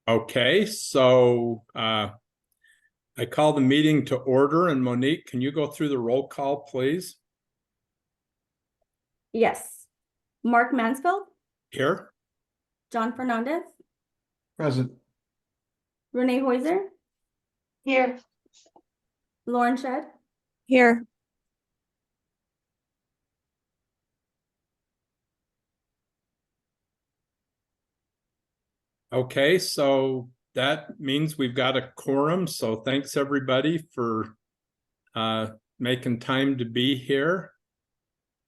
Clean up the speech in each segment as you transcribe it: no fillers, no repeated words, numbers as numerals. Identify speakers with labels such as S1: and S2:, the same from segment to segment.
S1: Okay, so I call the meeting to order, and Monique, can you go through the roll call, please?
S2: Yes. Mark Mansfield,
S1: Here.
S2: John Fernandez,
S3: Present.
S2: Renee Hoiser,
S4: Here.
S2: Lauren Shedd,
S4: Here.
S1: Okay, so that means we've got a quorum. So thanks everybody for making time to be here.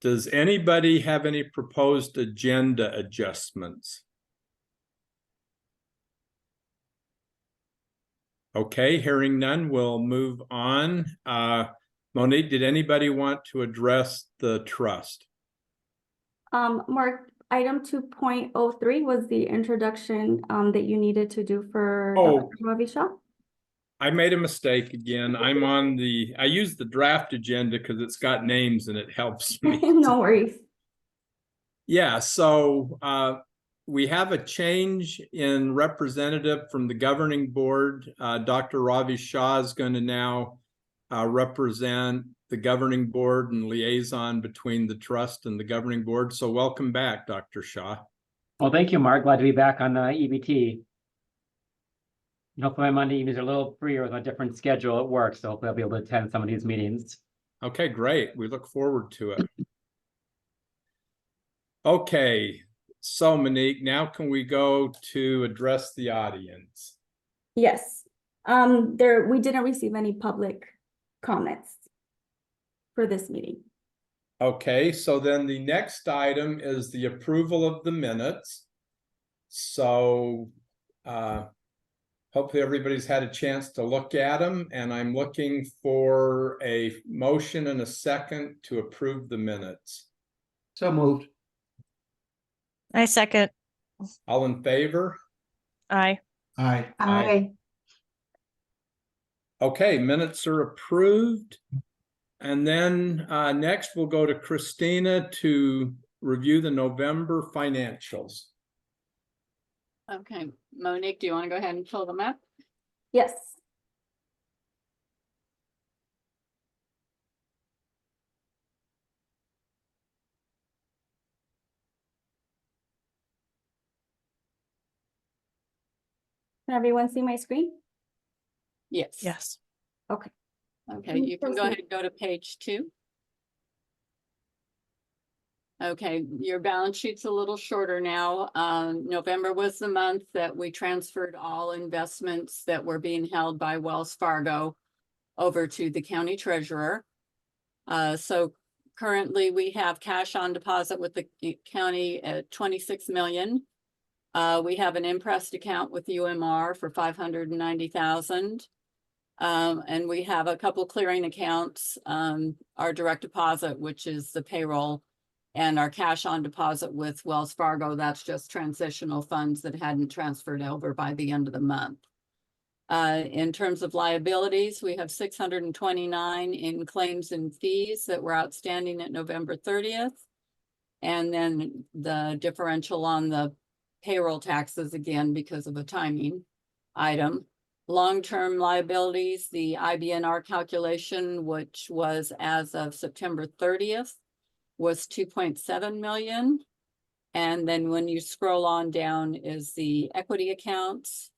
S1: Does anybody have any proposed agenda adjustments? Okay, hearing none, we'll move on. Monique, did anybody want to address the trust?
S2: Mark, item 2.03 was the introduction that you needed to do for
S1: Oh.
S2: Dr. Ravi Shah.
S1: I made a mistake again. I used the draft agenda because it's got names and it helps me.
S2: No worries.
S1: Yeah, so we have a change in representative from the governing board. Dr. Ravi Shah is going to now represent the governing board and liaison between the trust and the governing board. So welcome back, Dr. Shah.
S5: Well, thank you, Mark. Glad to be back on EBT. And hopefully my Monday evenings are a little freer with a different schedule at work, so hopefully I'll be able to attend some of these meetings.
S1: Okay, great. We look forward to it. Okay, so Monique, now can we go to address the audience?
S2: Yes. We didn't receive any public comments for this meeting.
S1: Okay, so then the next item is the approval of the minutes. So hopefully everybody's had a chance to look at them, and I'm looking for a motion and a second to approve the minutes.
S3: So moved.
S4: I second.
S1: All in favor?
S4: Aye.
S3: Aye.
S1: Aye. Okay, minutes are approved. And then next we'll go to Christina to review the November financials.
S6: Okay, Monique, do you want to go ahead and pull them up?
S2: Yes. Can everyone see my screen?
S6: Yes.
S4: Yes.
S2: Okay.
S6: Okay, you can go ahead and go to page 2. Okay, your balance sheet's a little shorter now. November was the month that we transferred all investments that were being held by Wells Fargo over to the county treasurer. So currently we have cash on deposit with the county at 26 million. We have an impressed account with UMR for 590,000. And we have a couple clearing accounts, our direct deposit, which is the payroll, and our cash on deposit with Wells Fargo. That's just transitional funds that hadn't transferred over by the end of the month. In terms of liabilities, we have 629 in claims and fees that were outstanding at November 30th. And then the differential on the payroll taxes, again, because of a timing item. Long-term liabilities, the IBNR calculation, which was as of September 30th, was 2.7 million. And then when you scroll on down is the equity accounts,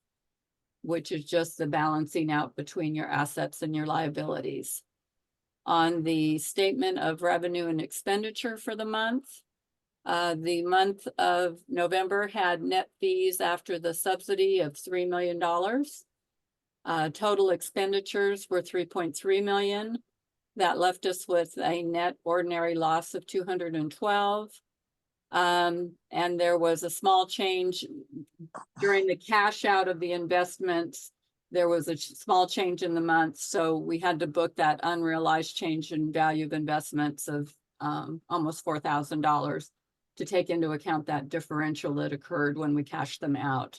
S6: which is just the balancing out between your assets and your liabilities. On the statement of revenue and expenditure for the month of November had net fees after the subsidy of $3 million. Total expenditures were 3.3 million. That left us with a net ordinary loss of 212. And there was a small change during the cash out of the investments. There was a small change in the month, so we had to book that unrealized change in value of investments of almost $4,000 to take into account that differential that occurred when we cashed them out.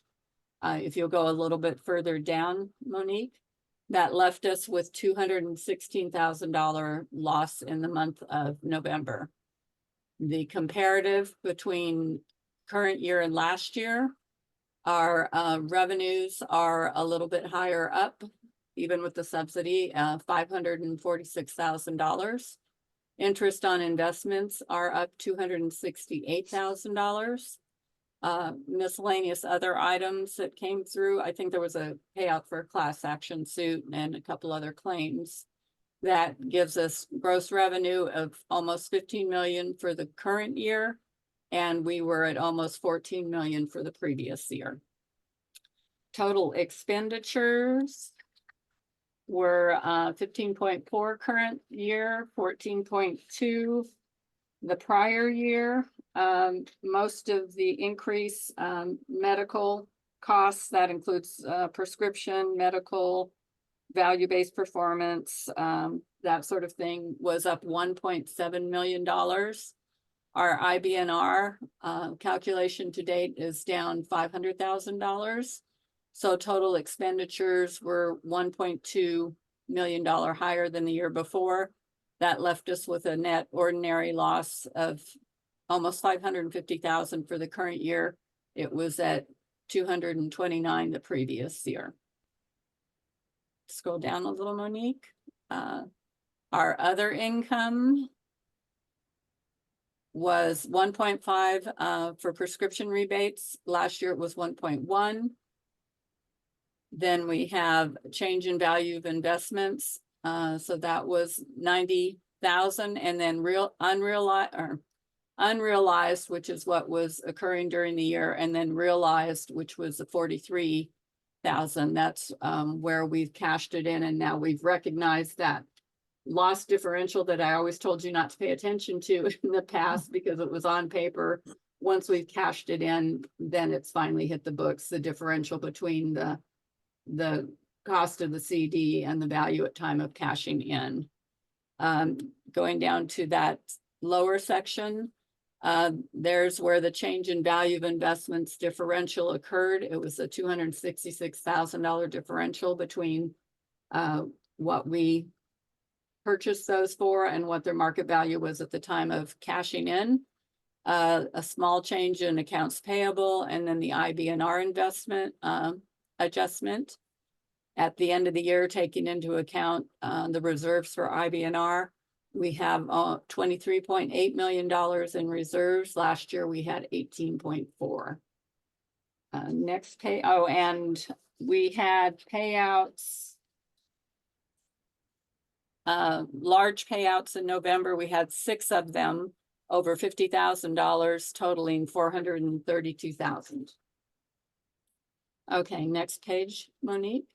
S6: If you'll go a little bit further down, Monique, that left us with $216,000 loss in the month of November. The comparative between current year and last year Our revenues are a little bit higher up, even with the subsidy, $546,000. Interest on investments are up $268,000. Miscellaneous other items that came through, I think there was a payout for a class action suit and a couple other claims. That gives us gross revenue of almost 15 million for the current year. And we were at almost 14 million for the previous year. Total expenditures were 15.4 current year, 14.2 the prior year. Most of the increase, medical costs, that includes prescription, medical, value-based performance, that sort of thing, was up $1.7 million. Our IBNR calculation to date is down $500,000. So total expenditures were $1.2 million higher than the year before. That left us with a net ordinary loss of almost $550,000 for the current year. It was at $229,000 the previous year. Scroll down a little, Monique. Our other income was 1.5 for prescription rebates. Last year it was 1.1. Then we have change in value of investments. So that was 90,000, and then unrealized, which is what was occurring during the year, and then realized, which was 43,000. That's where we've cashed it in, and now we've recognized that loss differential that I always told you not to pay attention to in the past because it was on paper. Once we've cashed it in, then it's finally hit the books, the differential between the cost of the CD and the value at time of cashing in. Going down to that lower section, there's where the change in value of investments differential occurred. It was a $266,000 differential between what we purchased those for and what their market value was at the time of cashing in. A small change in accounts payable, and then the IBNR investment adjustment. At the end of the year, taking into account the reserves for IBNR, we have $23.8 million in reserves. Last year we had 18.4. Next pay. Oh, and we had payouts. Large payouts in November. We had 6 of them, over $50,000, totaling $432,000. Okay, next page, Monique.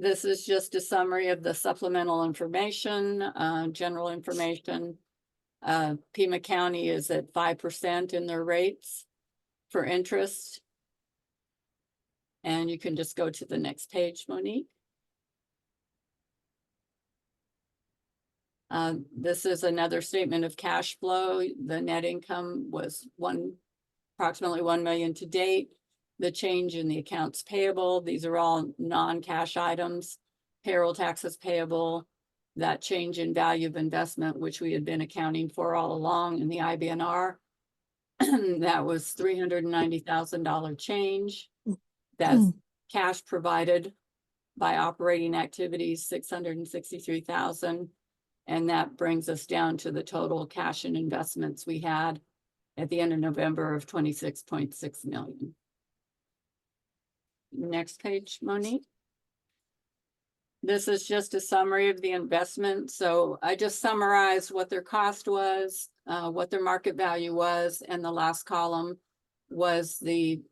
S6: This is just a summary of the supplemental information, general information. Pima County is at 5% in their rates for interest. And you can just go to the next page, Monique. This is another statement of cash flow. The net income was approximately 1 million to date. The change in the accounts payable, these are all non-cash items. Payroll taxes payable, that change in value of investment, which we had been accounting for all along in the IBNR. That was $390,000 change. That's cash provided by operating activities, 663,000. And that brings us down to the total cash and investments we had at the end of November of 26.6 million. Next page, Monique. This is just a summary of the investment. So I just summarized what their cost was, what their market value was, and the last column was the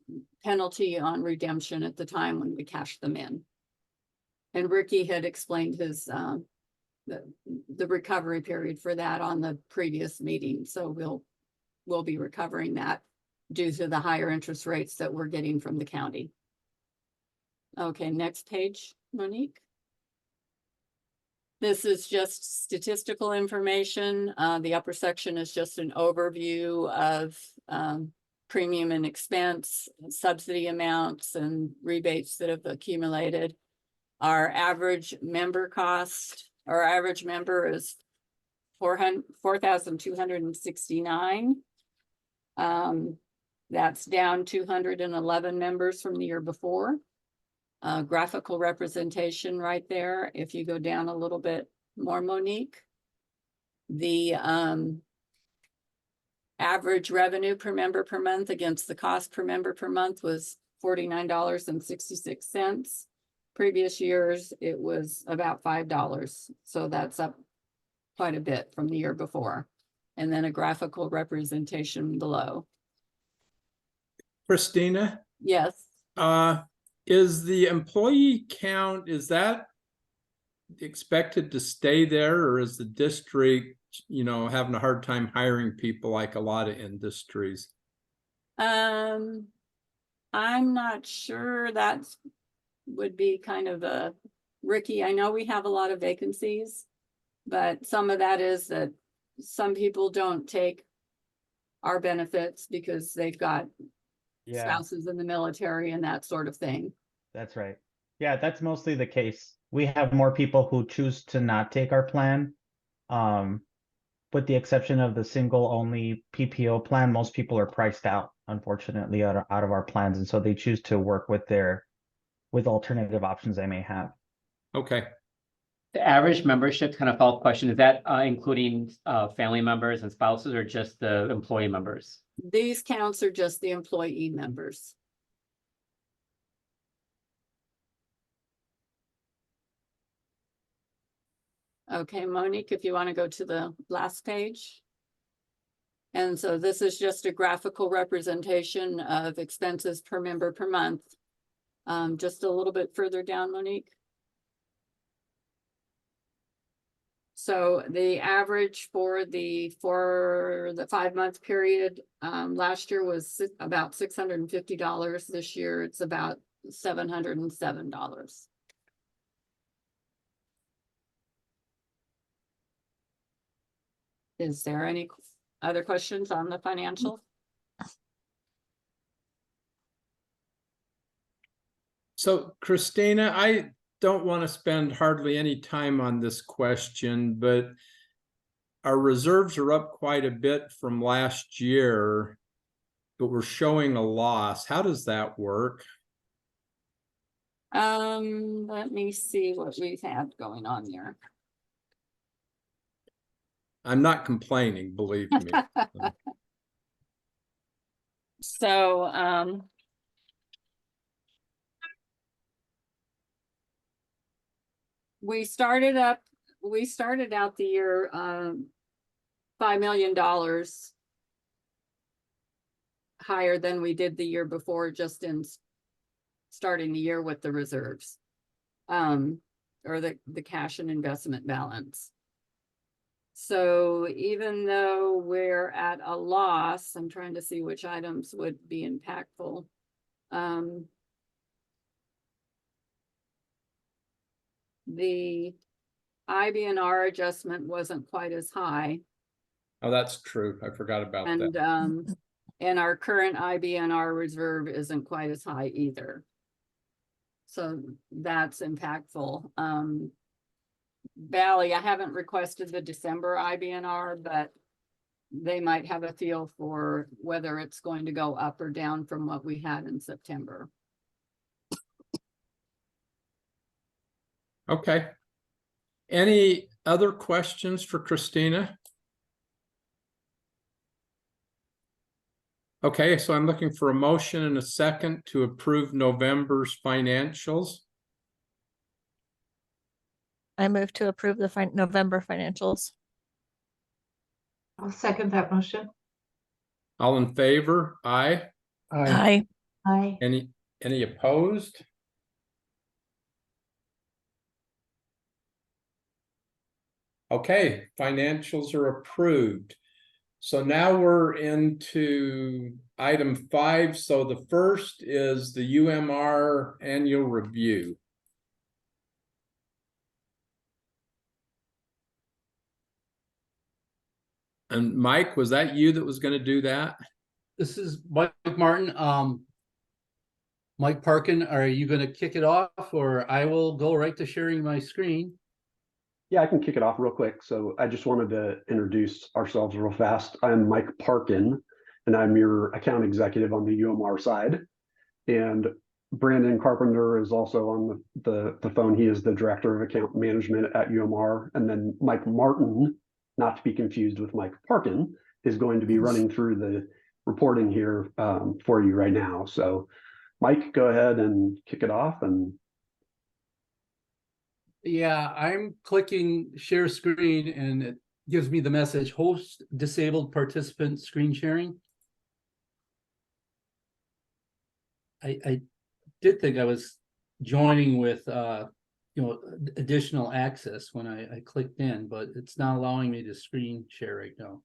S6: penalty on redemption at the time when we cashed them in. And Ricky had explained his the recovery period for that on the previous meeting. So we'll be recovering that due to the higher interest rates that we're getting from the county. Okay, next page, Monique. This is just statistical information. The upper section is just an overview of premium and expense, subsidy amounts, and rebates that have accumulated. Our average member cost, our average member is 4,269. That's down 211 members from the year before. Graphical representation right there. If you go down a little bit more, Monique. The average revenue per member per month against the cost per member per month was $49.66. Previous years, it was about $5. So that's up quite a bit from the year before. And then a graphical representation below.
S1: Christina,
S6: Yes.
S1: is the employee count, is that expected to stay there, or is the district, having a hard time hiring people like a lot of industries?
S6: I'm not sure. That would be kind of a Ricky. I know we have a lot of vacancies, but some of that is that some people don't take our benefits because they've got
S7: Yeah,
S6: spouses in the military and that sort of thing.
S7: that's right. Yeah, that's mostly the case. We have more people who choose to not take our plan. With the exception of the single only PPO plan, most people are priced out, unfortunately, out of our plans. And so they choose to work with alternative options they may have.
S1: Okay.
S5: The average membership kind of follow-up question, is that including family members and spouses or just the employee members?
S6: These counts are just the employee members. Okay, Monique, if you want to go to the last page. And so this is just a graphical representation of expenses per member per month. Just a little bit further down, Monique. So the average for the 5-month period last year was about $650. This year it's about $707. Is there any other questions on the financial?
S1: So Christina, I don't want to spend hardly any time on this question, but our reserves are up quite a bit from last year, but we're showing a loss. How does that work?
S6: Let me see what we've had going on there.
S1: I'm not complaining, believe me.
S6: So, we started out the year, $5 million higher than we did the year before, just in starting the year with the reserves, or the cash and investment balance. So even though we're at a loss, I'm trying to see which items would be impactful. The IBNR adjustment wasn't quite as high.
S1: Oh, that's true. I forgot about that.
S6: And our current IBNR reserve isn't quite as high either. So that's impactful. Valley, I haven't requested the December IBNR, but they might have a feel for whether it's going to go up or down from what we had in September.
S1: Okay. Any other questions for Christina? Okay, so I'm looking for a motion and a second to approve November's financials.
S4: I move to approve the November financials.
S8: I'll second that motion.
S1: All in favor? Aye.
S4: Aye.
S8: Aye.
S1: Any opposed? Okay, financials are approved. So now we're into item 5. So the first is the UMR annual review. And Mike, was that you that was going to do that?
S3: This is Mike Martin. Mike Parkin, are you going to kick it off, or I will go right to sharing my screen?
S9: Yeah, I can kick it off real quick. So I just wanted to introduce ourselves real fast. I'm Mike Parkin, and I'm your account executive on the UMR side. And Brandon Carpenter is also on the phone. He is the director of account management at UMR. And then Mike Martin, not to be confused with Mike Parkin, is going to be running through the reporting here for you right now. So Mike, go ahead and kick it off. And
S3: Yeah, I'm clicking share screen and it gives me the message host disabled participant screen sharing. I did think I was joining with additional access when I clicked in, but it's not allowing me to screen share right now.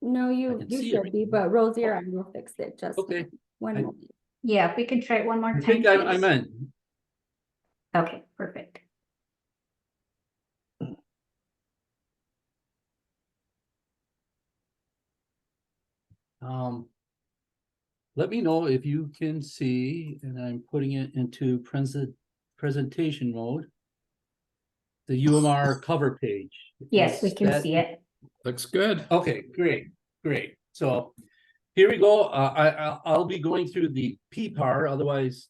S2: No,
S3: I
S2: you
S3: can
S2: you
S3: see
S2: should
S3: everything.
S2: be, but Rosie or I will fix it. Just
S3: Okay.
S2: one
S3: I-
S2: moment.
S8: Yeah, if we can try it one more
S3: I
S8: time.
S3: think I'm
S8: please.
S3: in.
S8: Okay, perfect.
S3: Let me know if you can see, and I'm putting it into presentation mode. The UMR cover page.
S8: Yes, we
S3: Is
S8: can
S3: that-
S8: see it.
S1: Looks good.
S3: Okay, great. So here we go. I'll be going through the PPAR, otherwise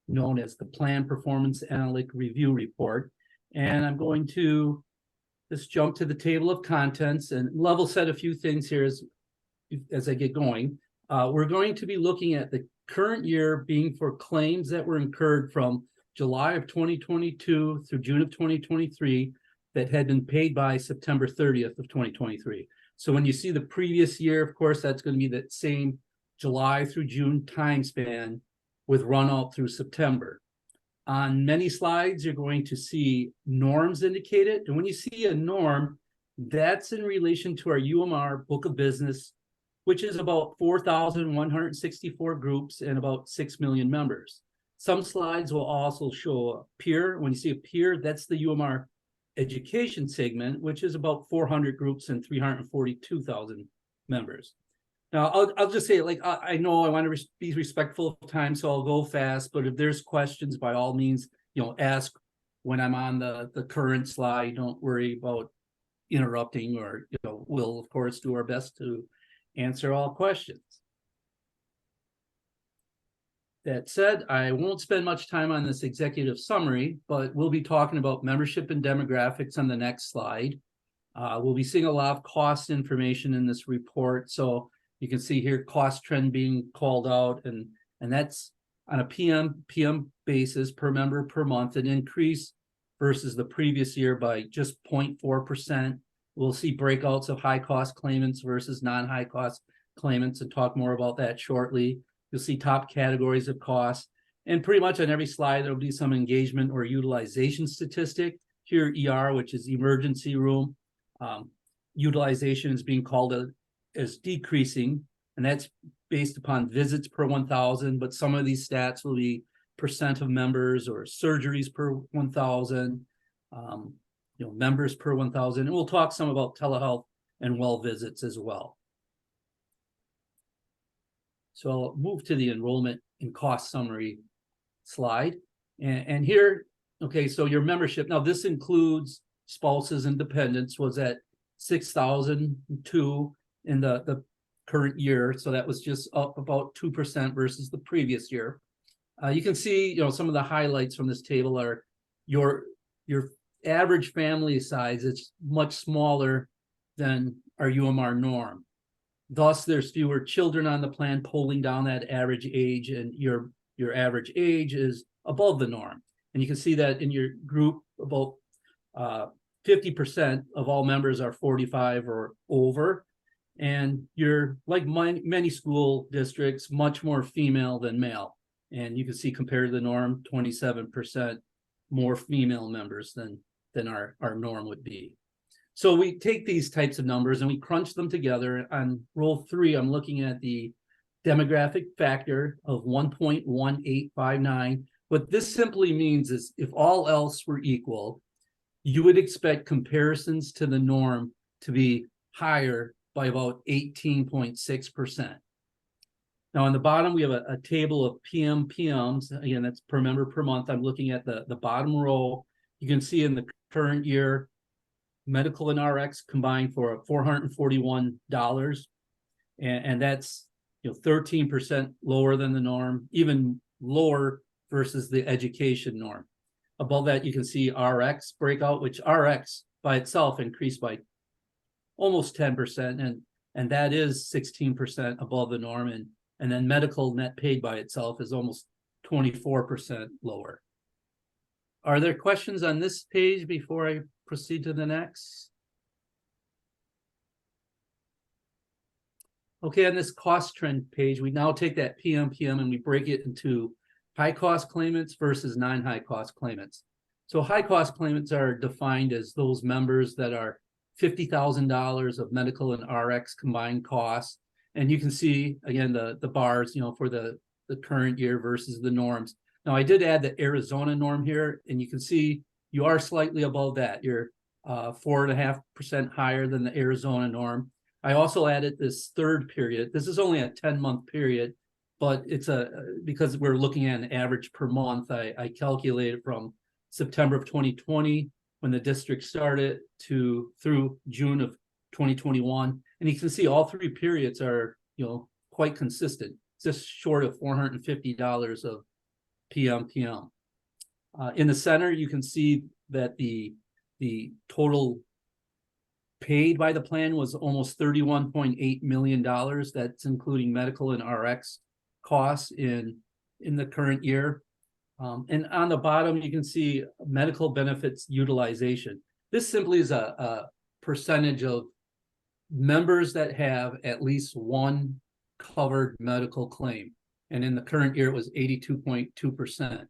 S3: known as the Plan Performance Analytic Review Report. And I'm going to just jump to the table of contents and level set a few things here as I get going. We're going to be looking at the current year being for claims that were incurred from July of 2022 through June of 2023 that had been paid by September 30th of 2023. So when you see the previous year, of course, that's going to be that same July through June time span with run out through September. On many slides, you're going to see norms indicated. And when you see a norm, that's in relation to our UMR book of business, which is about 4,164 groups and about 6 million members. Some slides will also show a peer. When you see a peer, that's the UMR education segment, which is about 400 groups and 342,000 members. Now, I'll just say, like, I know I want to be respectful of time, so I'll go fast. But if there's questions, by all means, ask when I'm on the current slide. Don't worry about interrupting, or we'll of course do our best to answer all questions. That said, I won't spend much time on this executive summary, but we'll be talking about membership and demographics on the next slide. We'll be seeing a lot of cost information in this report. So you can see here cost trend being called out, and that's on a PM basis per member per month, an increase versus the previous year by just 0.4%. We'll see breakouts of high cost claimants versus non-high cost claimants and talk more about that shortly. You'll see top categories of costs, and pretty much on every slide, there'll be some engagement or utilization statistic. Here, ER, which is emergency room, utilization is being called as decreasing, and that's based upon visits per 1,000, but some of these stats will be percent of members or surgeries per 1,000, members per 1,000, and we'll talk some about telehealth and well visits as well. So I'll move to the enrollment and cost summary slide. And here, okay, so your membership, now this includes spouses and dependents, was at 6,002 in the current year. So that was just up about 2% versus the previous year. You can see, some of the highlights from this table are your average family size is much smaller than our UMR norm. Thus, there's fewer children on the plan, pulling down that average age, and your average age is above the norm. And you can see that in your group, about 50% of all members are 45 or over. And you're, like many school districts, much more female than male. And you can see, compared to the norm, 27% more female members than our norm would be. So we take these types of numbers and we crunch them together. On row 3, I'm looking at the demographic factor of 1.1859. What this simply means is, if all else were equal, you would expect comparisons to the norm to be higher by about 18.6%. Now on the bottom, we have a table of PMs. Again, that's per member per month. I'm looking at the bottom row. You can see in the current year, medical and RX combined for $441. And that's, 13% lower than the norm, even lower versus the education norm. Above that, you can see RX breakout, which RX by itself increased by almost 10%, and that is 16% above the norm. And then medical net paid by itself is almost 24% lower. Are there questions on this page before I proceed to the next? Okay, on this cost trend page, we now take that PMPM and we break it into high cost claimants versus non-high cost claimants. So high cost claimants are defined as those members that are $50,000 of medical and RX combined costs. And you can see, again, the bars, for the current year versus the norms. Now, I did add the Arizona norm here, and you can see you are slightly above that. You're 4.5% higher than the Arizona norm. I also added this third period. This is only a 10-month period, but it's because we're looking at an average per month. I calculated from September of 2020, when the district started, through June of 2021. And you can see all three periods are, quite consistent, just short of $450 of PMPM. In the center, you can see that the total paid by the plan was almost $31.8 million. That's including medical and RX costs in the current year. And on the bottom, you can see medical benefits utilization. This simply is a percentage of members that have at least one covered medical claim. And in the current year, it was 82.2%.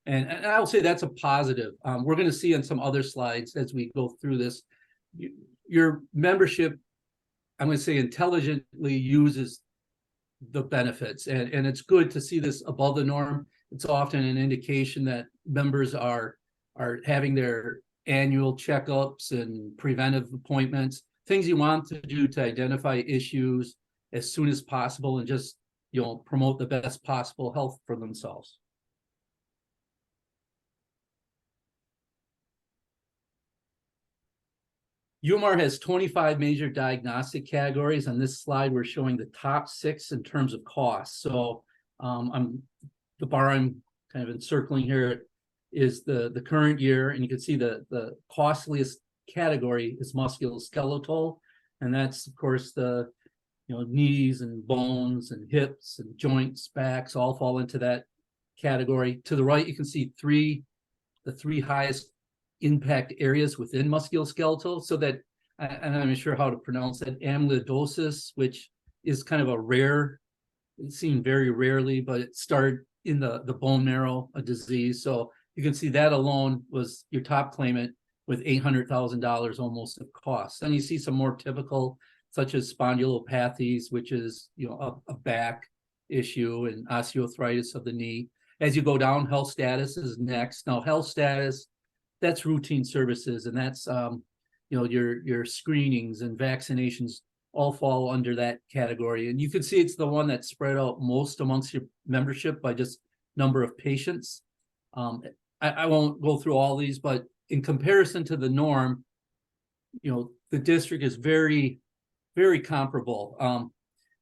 S3: And I will say that's a positive. We're going to see on some other slides as we go through this, your membership, I'm going to say, intelligently uses the benefits. And it's good to see this above the norm. It's often an indication that members are having their annual checkups and preventive appointments, things you want to do to identify issues as soon as possible and just promote the best possible health for themselves. UMR has 25 major diagnostic categories. On this slide, we're showing the top 6 in terms of cost. So the bar I'm kind of encircling here is the current year, and you can see the costliest category is musculoskeletal, and that's of course the knees and bones and hips and joints, backs all fall into that category. To the right, you can see the three highest impact areas within musculoskeletal. So that, and I'm not sure how to pronounce that, amyloidosis, which is kind of a rare, it's seen very rarely, but it started in the bone marrow, a disease. So you can see that alone was your top claimant with $800,000 almost of costs. Then you see some more typical, such as spondylopathies, which is a back issue, and osteoarthritis of the knee. As you go down, health status is next. Now, health status, that's routine services, and that's your screenings and vaccinations all fall under that category. And you can see it's the one that's spread out most amongst your membership by just number of patients. I won't go through all these, but in comparison to the norm, the district is very, very comparable.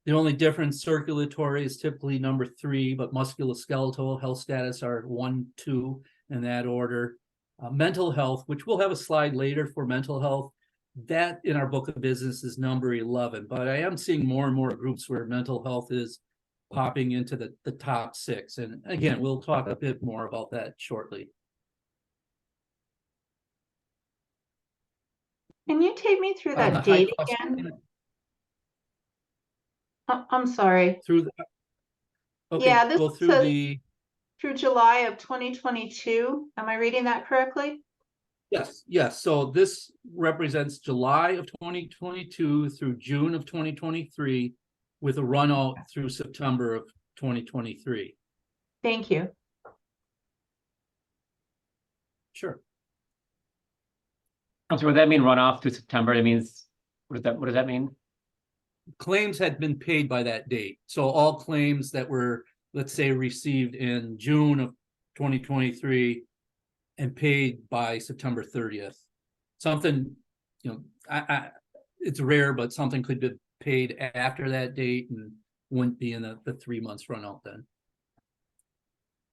S3: The only difference, circulatory is typically number 3, but musculoskeletal, health status are 1, 2 in that order. Mental health, which we'll have a slide later for mental health, that in our book of business is number 11. But I am seeing more and more groups where mental health is popping into the top 6. And again, we'll talk a bit more about that shortly.
S10: Can you take me through that
S3: The high
S10: date
S3: cost
S10: again? I'm sorry.
S3: through the, okay,
S10: Yeah, this
S3: go through
S10: says through July of 2022. Am I reading that correctly?
S3: Yes. So this represents July of 2022 through June of 2023 with a run out through September of 2023.
S10: Thank you.
S3: Sure.
S5: So would that mean runoff through September? It means, what does that mean?
S3: Claims had been paid by that date. So all claims that were, let's say, received in June of 2023 and paid by September 30th. Something, it's rare, but something could be paid after that date, and wouldn't be in the 3 months run out then.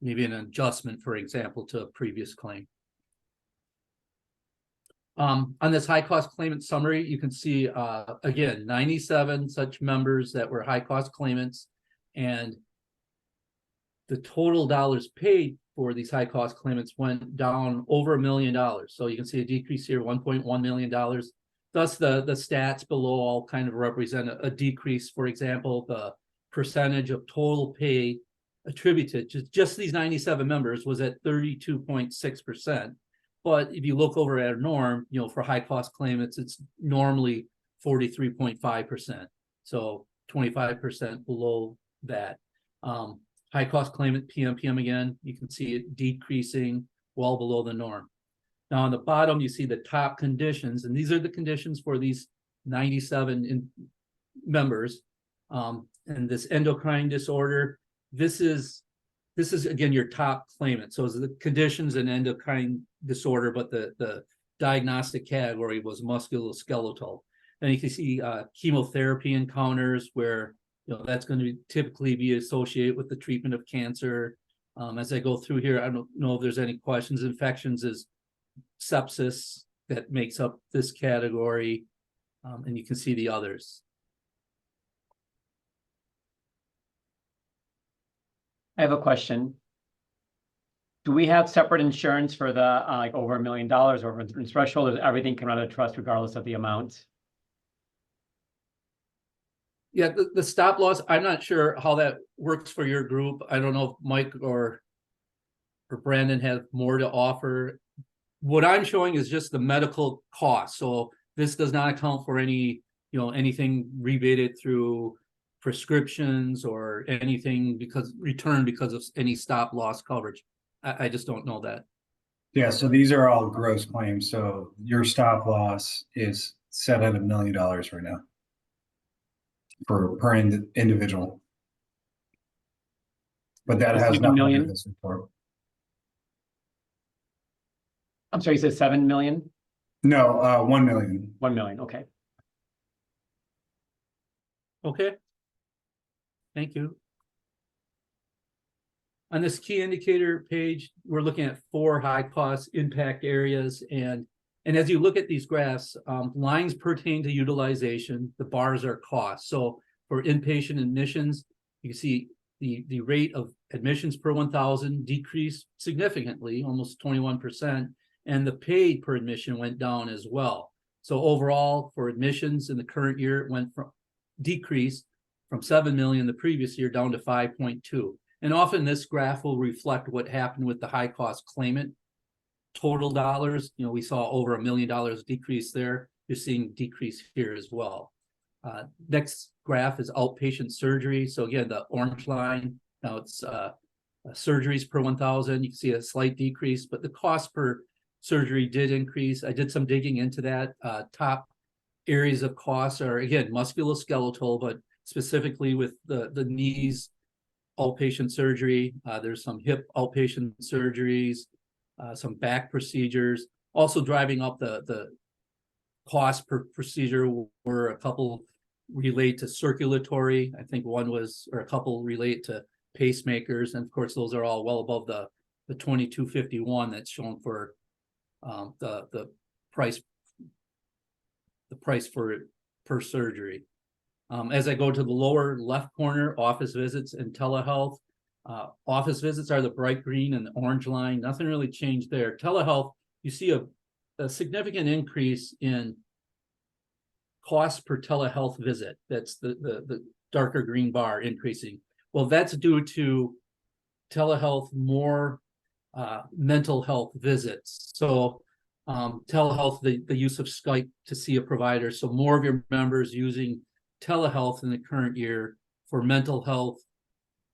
S3: Maybe an adjustment, for example, to a previous claim. On this high cost claimant summary, you can see, again, 97 such members that were high cost claimants, and the total dollars paid for these high cost claimants went down over $1 million. So you can see a decrease here, $1.1 million. Thus, the stats below all kind of represent a decrease. For example, the percentage of total pay attributed to just these 97 members was at 32.6%. But if you look over at a norm, you know, for high cost claimants, it's normally 43.5%. So 25% below that. High cost claimant PMPM again, you can see it decreasing well below the norm. Now on the bottom, you see the top conditions, and these are the conditions for these 97 members. And this endocrine disorder, this is again your top claimant. So it's the conditions and endocrine disorder, but the diagnostic category was musculoskeletal. And you can see chemotherapy encounters where, you know, that's going to typically be associated with the treatment of cancer. As I go through here, I don't know if there's any questions. Infections is sepsis that makes up this category, and you can see the others.
S5: I have a question. Do we have separate insurance for the like over $1 million over the threshold, or everything can run a trust regardless of the amount?
S3: Yeah, the stop loss, I'm not sure how that works for your group. I don't know if Mike or Brandon have more to offer. What I'm showing is just the medical cost. So this does not account for any, you know, anything rebated through prescriptions or anything returned because of any stop loss coverage. I just don't know that.
S11: Yeah, so these are all gross claims. So your stop loss is set at $1 million right now per individual. But that has nothing to do with this report.
S5: I'm sorry, you said 7 million?
S11: No, 1 million.
S5: 1 million, okay.
S3: Okay. Thank you. On this key indicator page, we're looking at 4 high cost impact areas. And as you look at these graphs, lines pertain to utilization, the bars are costs. So for inpatient admissions, you can see the rate of admissions per 1,000 decreased significantly, almost 21%. And the paid per admission went down as well. So overall, for admissions in the current year, it went from decreased from 7 million the previous year down to 5.2. And often this graph will reflect what happened with the high cost claimant total dollars. You know, we saw over $1 million decrease there. You're seeing decrease here as well. Next graph is outpatient surgery. So again, the orange line, now it's surgeries per 1,000. You can see a slight decrease, but the cost per surgery did increase. I did some digging into that. Top areas of costs are, again, musculoskeletal, but specifically with the knees, outpatient surgery. There's some hip outpatient surgeries, some back procedures. Also driving up the cost per procedure were a couple relate to circulatory. I think one was, or a couple relate to pacemakers. And of course, those are all well above the 2251 that's shown for the price for per surgery. As I go to the lower left corner, office visits and telehealth. Office visits are the bright green and the orange line. Nothing really changed there. Telehealth, you see a significant increase in cost per telehealth visit. That's the darker green bar increasing. Well, that's due to telehealth more mental health visits. So telehealth, the use of Skype to see a provider. So more of your members using telehealth in the current year for mental health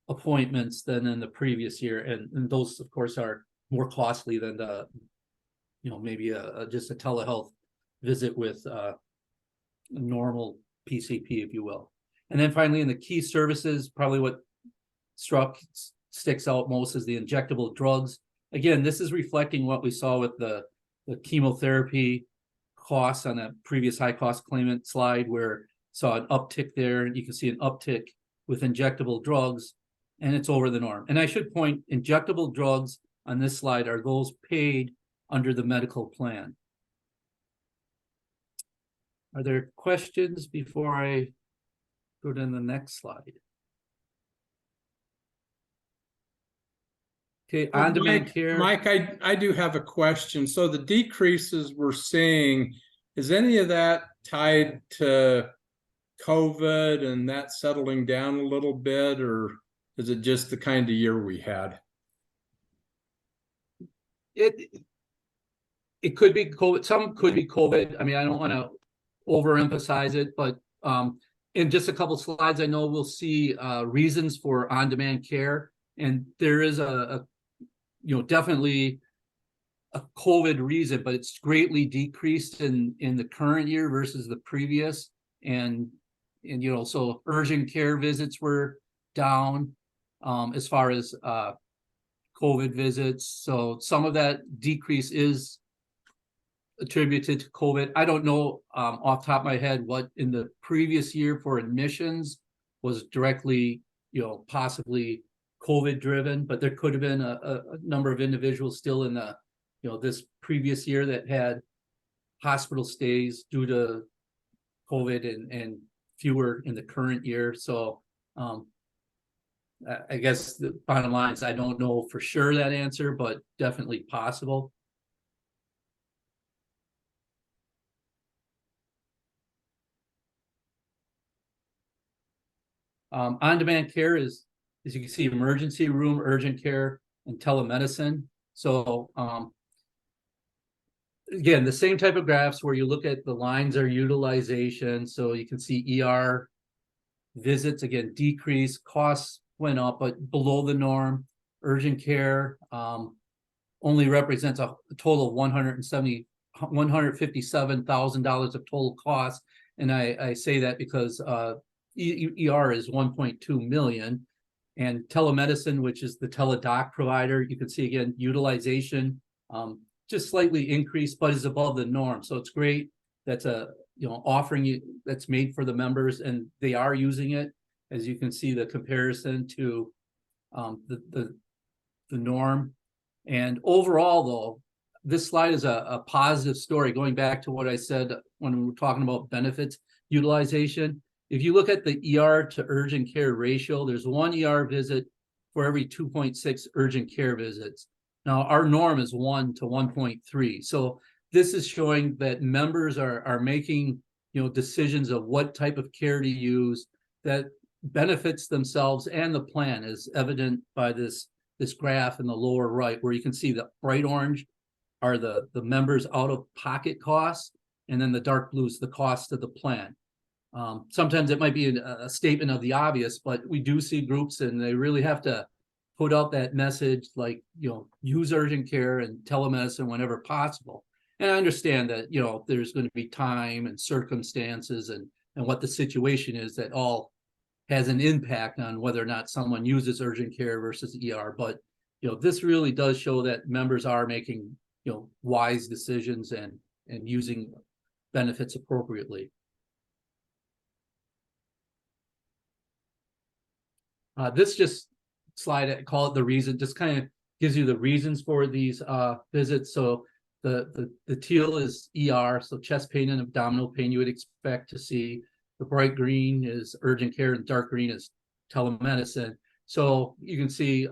S3: appointments than in the previous year. And those, of course, are more costly than the, you know, maybe just a telehealth visit with a normal PCP, if you will. And then finally, in the key services, probably what sticks out most is the injectable drugs. Again, this is reflecting what we saw with the chemotherapy costs on a previous high cost claimant slide, where saw an uptick there, and you can see an uptick with injectable drugs, and it's over the norm. And I should point, injectable drugs on this slide are those paid under the medical plan. Are there questions before I go to the next slide? Okay, on-demand care.
S1: Mike, I do have a question. So the decreases we're seeing, is any of that tied to COVID and that settling down a little bit, or is it just the kind of year we had?
S3: It could be COVID, some could be COVID. I mean, I don't want to overemphasize it, but in just a couple slides, I know we'll see reasons for on-demand care. And there is a definitely a COVID reason, but it's greatly decreased in the current year versus the previous. And so urgent care visits were down as far as COVID visits. So some of that decrease is attributed to COVID. I don't know off the top of my head what in the previous year for admissions was directly, possibly COVID driven, but there could have been a number of individuals still in the, this previous year that had hospital stays due to COVID and fewer in the current year. So I guess the bottom line is I don't know for sure that answer, but definitely possible. On-demand care is, as you can see, emergency room, urgent care, and telemedicine. So again, the same type of graphs where you look at the lines are utilization. So you can see ER visits, again, decrease, costs went up, but below the norm. Urgent care only represents a total of $157,000 of total cost. And I say that because ER is 1.2 million. And telemedicine, which is the teledoc provider, you can see again, utilization just slightly increased, but is above the norm. So it's great. That's a offering that's made for the members, and they are using it. As you can see, the comparison to the norm. And overall, though, this slide is a positive story. Going back to what I said when we were talking about benefits utilization. If you look at the ER to urgent care ratio, there's one ER visit for every 2.6 urgent care visits. Now, our norm is 1 to 1.3. So this is showing that members are making decisions of what type of care to use that benefits themselves and the plan, is evident by this graph in the lower right, where you can see the bright orange are the members' out-of-pocket costs, and then the dark blue is the cost of the plan. Sometimes it might be a statement of the obvious, but we do see groups and they really have to put out that message, like, use urgent care and telemedicine whenever possible. And I understand that, there's going to be time and circumstances and what the situation is that all has an impact on whether or not someone uses urgent care versus ER. But, this really does show that members are making, wise decisions and using benefits appropriately. This just slide, I call it the reason, just kind of gives you the reasons for these visits. So the teal is ER, so chest pain and abdominal pain you would expect to see. The bright green is urgent care and dark green is telemedicine. So you can see,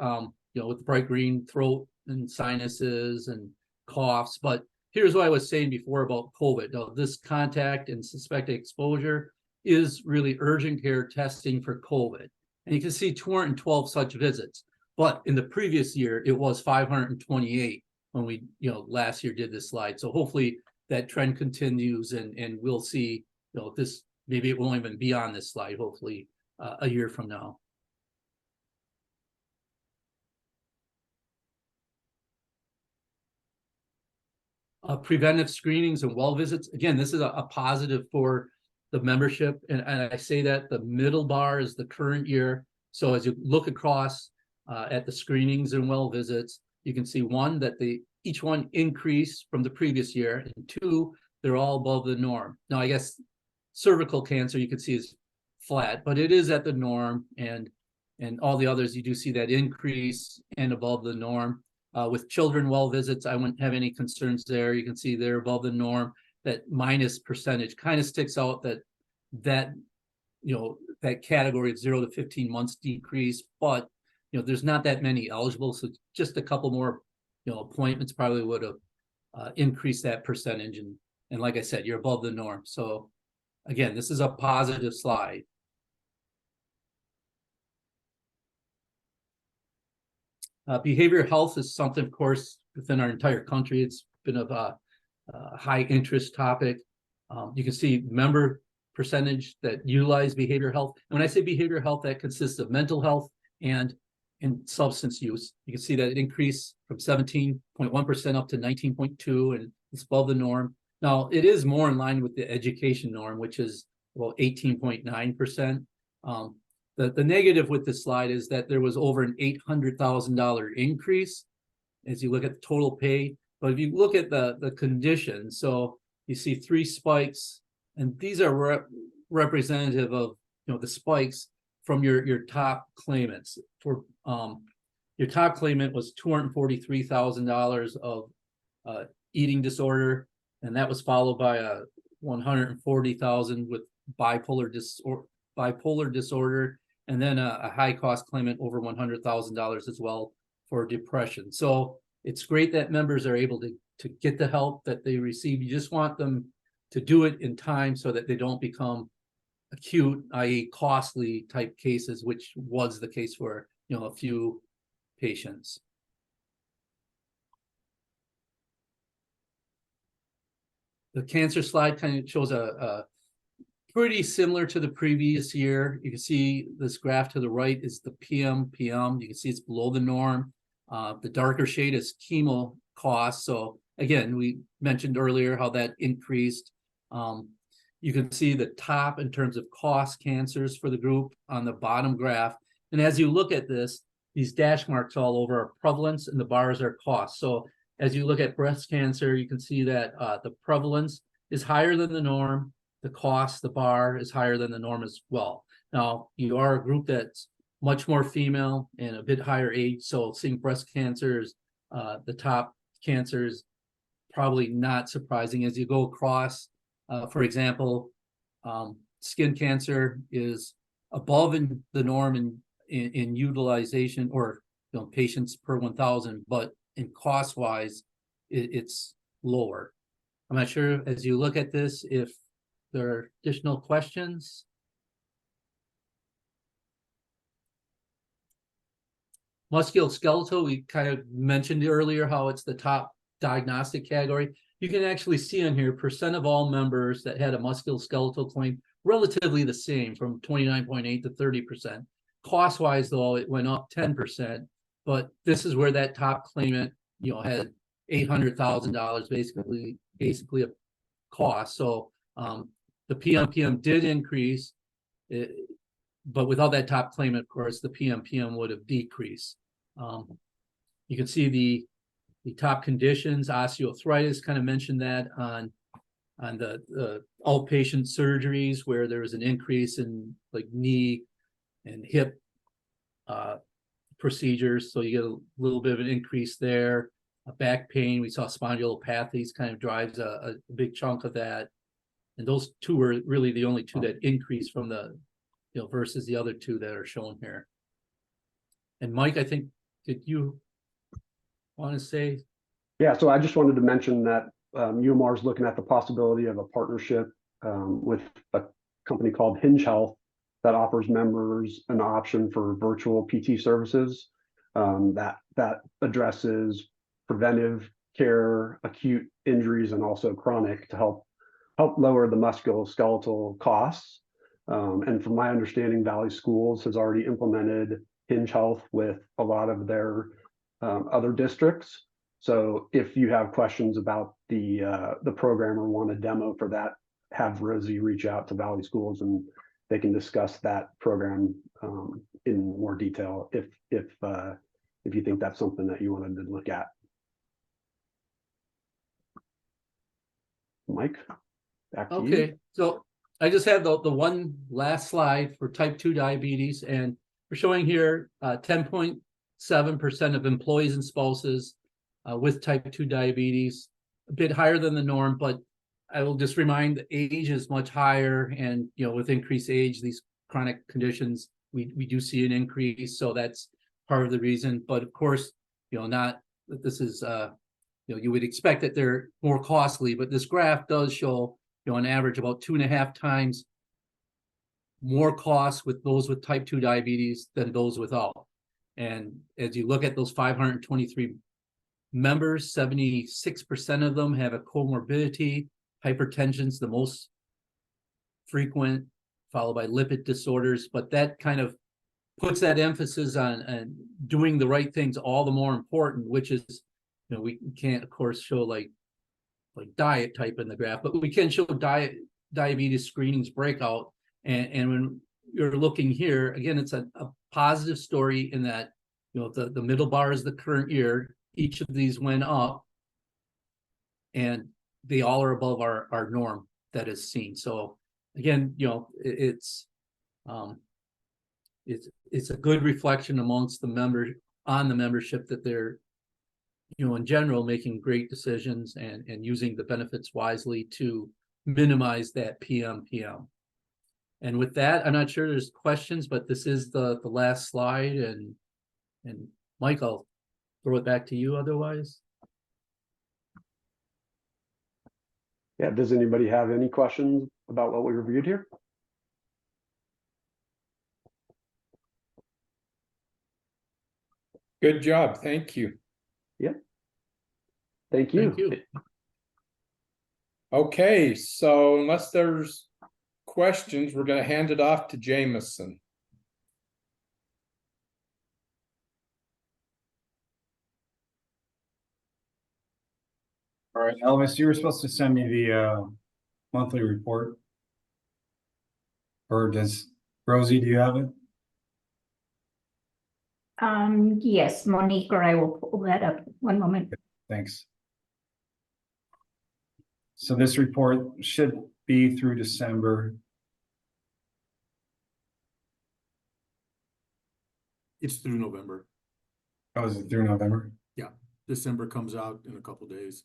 S3: with the bright green, throat and sinuses and coughs. But here's what I was saying before about COVID. Now, this contact and suspected exposure is really urgent care testing for COVID. And you can see 212 such visits. But in the previous year, it was 528 when we, last year did this slide. So hopefully that trend continues and we'll see, this, maybe it won't even be on this slide, hopefully a year from now. Preventive screenings and well visits. Again, this is a positive for the membership. And I say that the middle bar is the current year. So as you look across at the screenings and well visits, you can see one, that each one increased from the previous year, and two, they're all above the norm. Now, I guess cervical cancer you can see is flat, but it is at the norm, and all the others, you do see that increase and above the norm. With children well visits, I wouldn't have any concerns there. You can see they're above the norm. That minus percentage kind of sticks out, that you know, that category of 0 to 15 months decrease, but you know, there's not that many eligible, so just a couple more, you know, appointments probably would have increased that percentage. And like I said, you're above the norm. So again, this is a positive slide. Behavioral health is something, of course, within our entire country. It's been a high interest topic. You can see member percentage that utilize behavioral health. And when I say behavioral health, that consists of mental health and substance use. You can see that it increased from 17.1% up to 19.2%, and it's above the norm. Now, it is more in line with the education norm, which is about 18.9%. The negative with this slide is that there was over an $800,000 increase as you look at the total pay. But if you look at the conditions, so you see 3 spikes, and these are representative of, you know, the spikes from your top claimants. For your top claimant was $243,000 of eating disorder, and that was followed by a $140,000 with bipolar disorder, and then a high cost claimant over $100,000 as well for depression. So it's great that members are able to get the help that they receive. You just want them to do it in time so that they don't become acute, i.e. costly type cases, which was the case for, you know, a few patients. The cancer slide kind of shows a pretty similar to the previous year. You can see this graph to the right is the PM. You can see it's below the norm. The darker shade is chemo costs. So again, we mentioned earlier how that increased. You can see the top in terms of cost cancers for the group on the bottom graph. And as you look at this, these dash marks all over are prevalence and the bars are cost. So as you look at breast cancer, you can see that the prevalence is higher than the norm. The cost, the bar, is higher than the norm as well. Now, you are a group that's much more female and a bit higher age, so seeing breast cancers, the top cancers, probably not surprising as you go across. For example, skin cancer is above the norm in utilization, or, you know, patients per 1,000, but in cost wise, it's lower. I'm not sure as you look at this if there are additional questions. Musculoskeletal, we kind of mentioned earlier how it's the top diagnostic category. You can actually see on here percent of all members that had a musculoskeletal claim, relatively the same, from 29.8 to 30%. Cost wise, though, it went up 10%, but this is where that top claimant, you know, had $800,000 basically a cost. So the PMPM did increase, but without that top claimant, of course, the PMPM would have decreased. You can see the top conditions, osteoarthritis, kind of mentioned that on the outpatient surgeries, where there was an increase in like knee and hip procedures. So you get a little bit of an increase there. Back pain, we saw spondylopathies kind of drives a big chunk of that. And those two were really the only two that increased from the, you know, versus the other two that are shown here. And Mike, I think, did you want to say?
S9: Yeah, so I just wanted to mention that UMR is looking at the possibility of a partnership with a company called Hinge Health that offers members an option for virtual PT services that addresses preventive care, acute injuries, and also chronic, to help lower the musculoskeletal costs. And from my understanding, Valley Schools has already implemented Hinge Health with a lot of their other districts. So if you have questions about the program or want a demo for that, have Rosie reach out to Valley Schools and they can discuss that program in more detail if you think that's something that you wanted to look at. Mike, back to you.
S3: Okay, so I just have the one last slide for type 2 diabetes, and we're showing here 10.7% of employees and spouses with type 2 diabetes, a bit higher than the norm, but I will just remind the age is much higher, and with increased age, these chronic conditions, we do see an increase, so that's part of the reason. But of course, not that this is you would expect that they're more costly, but this graph does show on average about 2.5 times more costs with those with type 2 diabetes than those without. And as you look at those 523 members, 76% of them have a comorbidity. Hypertension's the most frequent, followed by lipid disorders, but that kind of puts that emphasis on doing the right things all the more important, which is, we can't of course show like diet type in the graph, but we can show diabetes screenings breakout. And when you're looking here, again, it's a positive story in that, the middle bar is the current year. Each of these went up, and they all are above our norm that is seen. So again, it's a good reflection amongst the membership that they're, in general, making great decisions and using the benefits wisely to minimize that PMPM. And with that, I'm not sure there's questions, but this is the last slide, and Mike, I'll throw it back to you otherwise.
S9: Yeah, does anybody have any questions about what we reviewed here?
S1: Good job. Thank you.
S9: Yep. Thank you.
S3: Thank you.
S1: Okay, so unless there's questions, we're going to hand it off to Jameson.
S11: All right, Elvis, you were supposed to send me the monthly report. Or does Rosie, do you have it?
S8: Yes, Monique, or I will pull that up. One moment.
S11: Thanks. So this report should be through December.
S12: It's through November.
S11: Oh, is it through November?
S12: Yeah, December comes out in a couple days.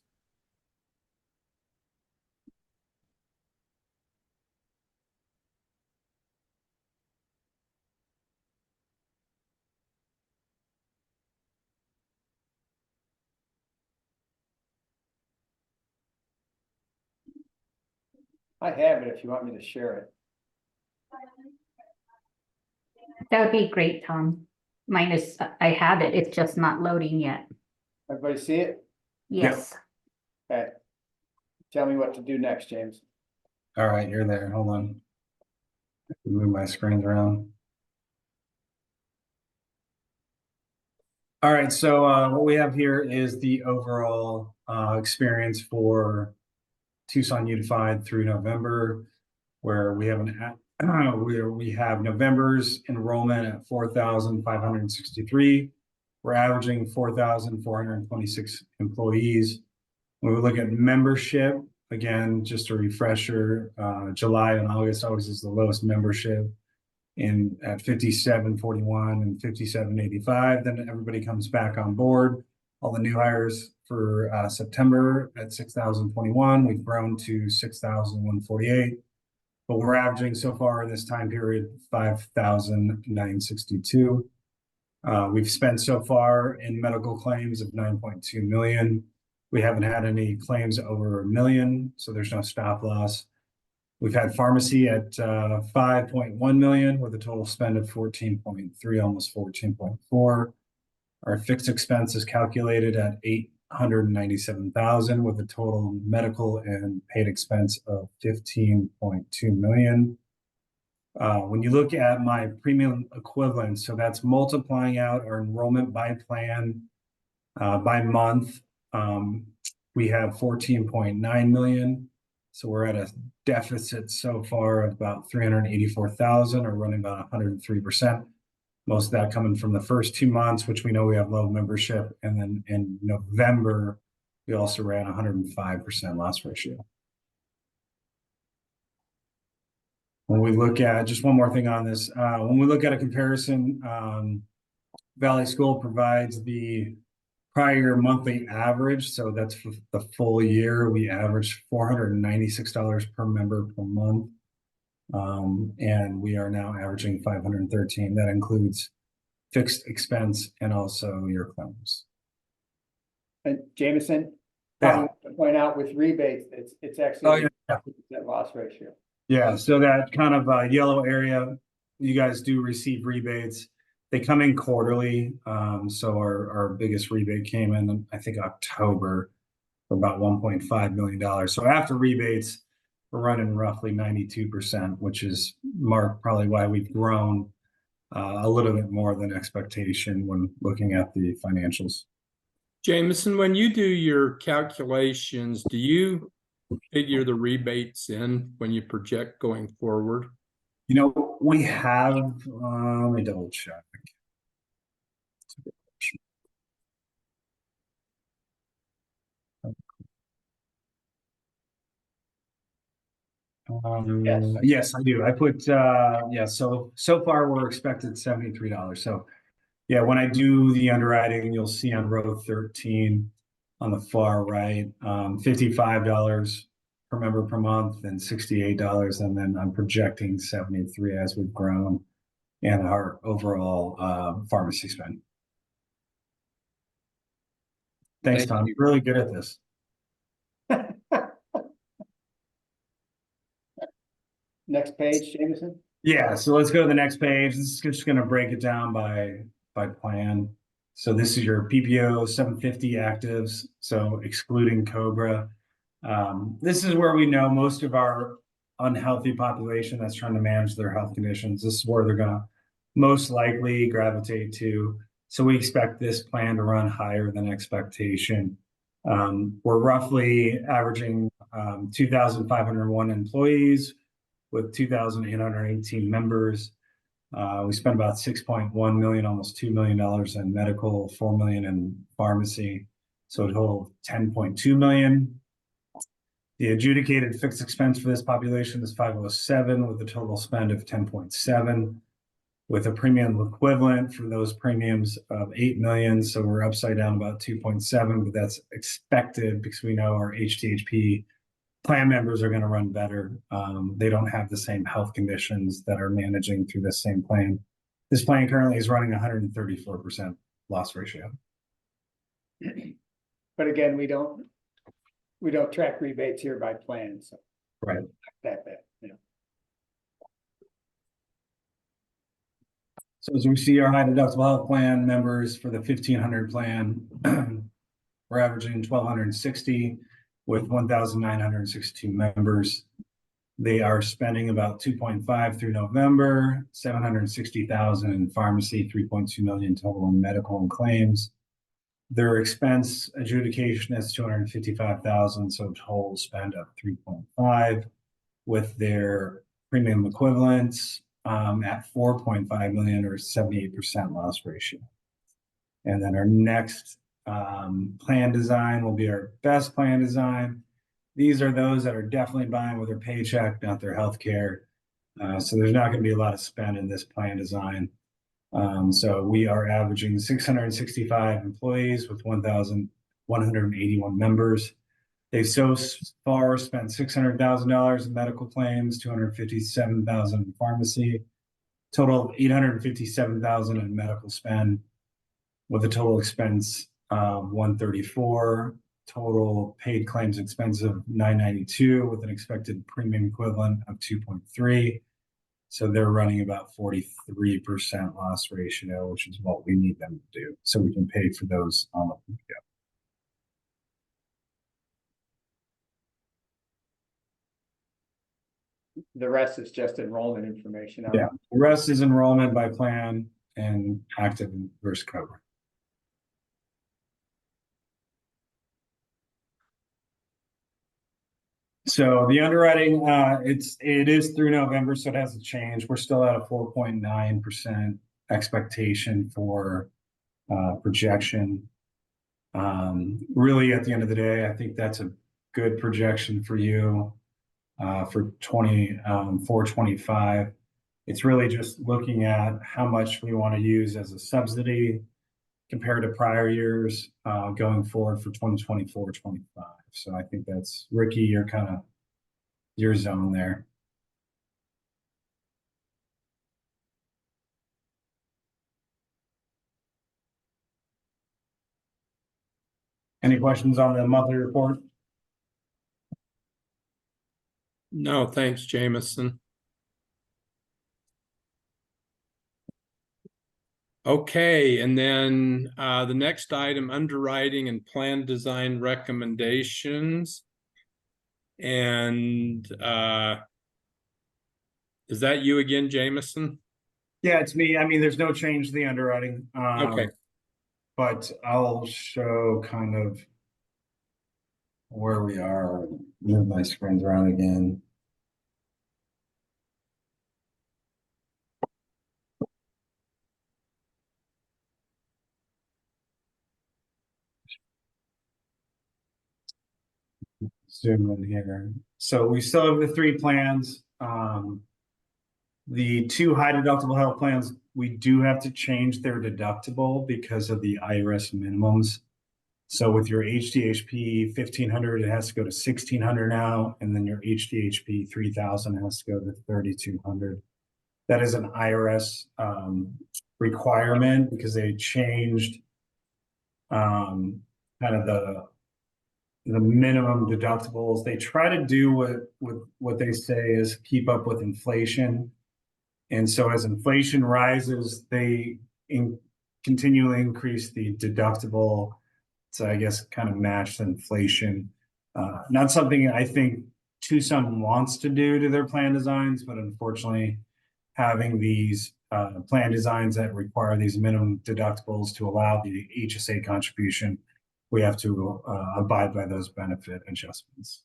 S13: I have it if you want me to share it.
S8: That would be great, Tom. Mine is, I have it. It's just not loading yet.
S13: Everybody see it?
S8: Yes.
S13: Okay. Tell me what to do next, James.
S11: All right, you're there. Hold on. Move my screens around. All right, so what we have here is the overall experience for Tucson Unified through November, where we have we have November's enrollment at 4,563. We're averaging 4,426 employees. When we look at membership, again, just a refresher, July and August always is the lowest membership at 5741 and 5785. Then everybody comes back on board. All the new hires for September at 6,021. We've grown to 6,148. But we're averaging so far in this time period 5,962. We've spent so far in medical claims of 9.2 million. We haven't had any claims over $1 million, so there's no stop loss. We've had pharmacy at 5.1 million with a total spend of 14.3, almost 14.4. Our fixed expense is calculated at 897,000 with a total medical and paid expense of 15.2 million. When you look at my premium equivalent, so that's multiplying out our enrollment by plan by month, we have 14.9 million. So we're at a deficit so far of about 384,000, or running about 103%. Most of that coming from the first 2 months, which we know we have low membership. And then in November, we also ran 105% loss ratio. When we look at, just one more thing on this, when we look at a comparison, Valley School provides the prior monthly average. So that's for the full year. We averaged $496 per member per month. And we are now averaging 513. That includes fixed expense and also your claims.
S13: And Jameson,
S11: Yeah.
S13: to point out with rebates, it's actually
S11: yeah.
S13: that loss ratio.
S11: Yeah, so that kind of yellow area, you guys do receive rebates. They come in quarterly. So our biggest rebate came in, I think, October for about $1.5 million. So after rebates, we're running roughly 92%, which is probably why we've grown a little bit more than expectation when looking at the financials.
S1: Jameson, when you do your calculations, do you figure the rebates in when you project going forward?
S11: You know, we have, let me double check. Yes, I do. I put, so far we're expected $73. So yeah, when I do the underwriting, you'll see on row 13 on the far right, $55 per member per month and $68. And then I'm projecting 73 as we've grown and our overall pharmacy spend. Thanks,
S13: Thank
S11: Tom.
S13: you.
S11: You're really good at this.
S13: Next page, Jameson.
S11: Yeah, so let's go to the next page. This is just going to break it down by plan. So this is your PPO 750 actives, so excluding Cobra. This is where we know most of our unhealthy population that's trying to manage their health conditions. This is where they're going to most likely gravitate to. So we expect this plan to run higher than expectation. We're roughly averaging 2,501 employees with 2,818 members. We spent about 6.1 million, almost $2 million in medical, 4 million in pharmacy. So a total of 10.2 million. The adjudicated fixed expense for this population is 507 with a total spend of 10.7 with a premium equivalent for those premiums of 8 million. So we're upside down about 2.7, but that's expected because we know our HTHP plan members are going to run better. They don't have the same health conditions that are managing through this same plan. This plan currently is running 134% loss ratio.
S13: But again, we don't track rebates here by plan, so.
S11: Right.
S13: That bad, yeah.
S11: So as we see our high deductible health plan members for the 1,500 plan, we're averaging 1,260 with 1,962 members. They are spending about 2.5 through November, 760,000 in pharmacy, 3.2 million total in medical and claims. Their expense adjudication is 255,000, so total spend of 3.5 with their premium equivalents at 4.5 million or 78% loss ratio. And then our next plan design will be our best plan design. These are those that are definitely buying with their paycheck, not their health care. So there's not going to be a lot of spend in this plan design. So we are averaging 665 employees with 1,181 members. They've so far spent $600,000 in medical claims, 257,000 in pharmacy, total of 857,000 in medical spend, with a total expense of 134, total paid claims expense of 992, with an expected premium equivalent of 2.3. So they're running about 43% loss ratio, which is what we need them to do, so we can pay for those on the PPO.
S13: The rest is just enrollment information.
S11: Yeah, the rest is enrollment by plan and active versus Cobra. So the underwriting, it is through November, so it hasn't changed. We're still at a 4.9% expectation for projection. Really, at the end of the day, I think that's a good projection for you. for 24-25. It's really just looking at how much we want to use as a subsidy compared to prior years going forward for 2024-25. So I think that's, Ricky, you're kind of your zone there. Any questions on the monthly report?
S1: No, thanks, Jameson. Okay, and then the next item, underwriting and plan design recommendations. And is that you again, Jameson?
S11: Yeah, it's me. I mean, there's no change to the underwriting.
S1: Okay.
S11: But I'll show kind of where we are. Move my screens around again. Zoom in here. So we still have the 3 plans. The 2 high deductible health plans, we do have to change their deductible because of the IRS minimums. So with your HDHP 1500, it has to go to 1600 now, and then your HDHP 3000 has to go to 3200. That is an IRS requirement because they changed kind of the minimum deductibles. They try to do what they say is keep up with inflation. And so as inflation rises, they continually increase the deductible to, I guess, kind of match the inflation. Not something I think Tucson wants to do to their plan designs, but unfortunately, having these plan designs that require these minimum deductibles to allow the HSA contribution, we have to abide by those benefit adjustments.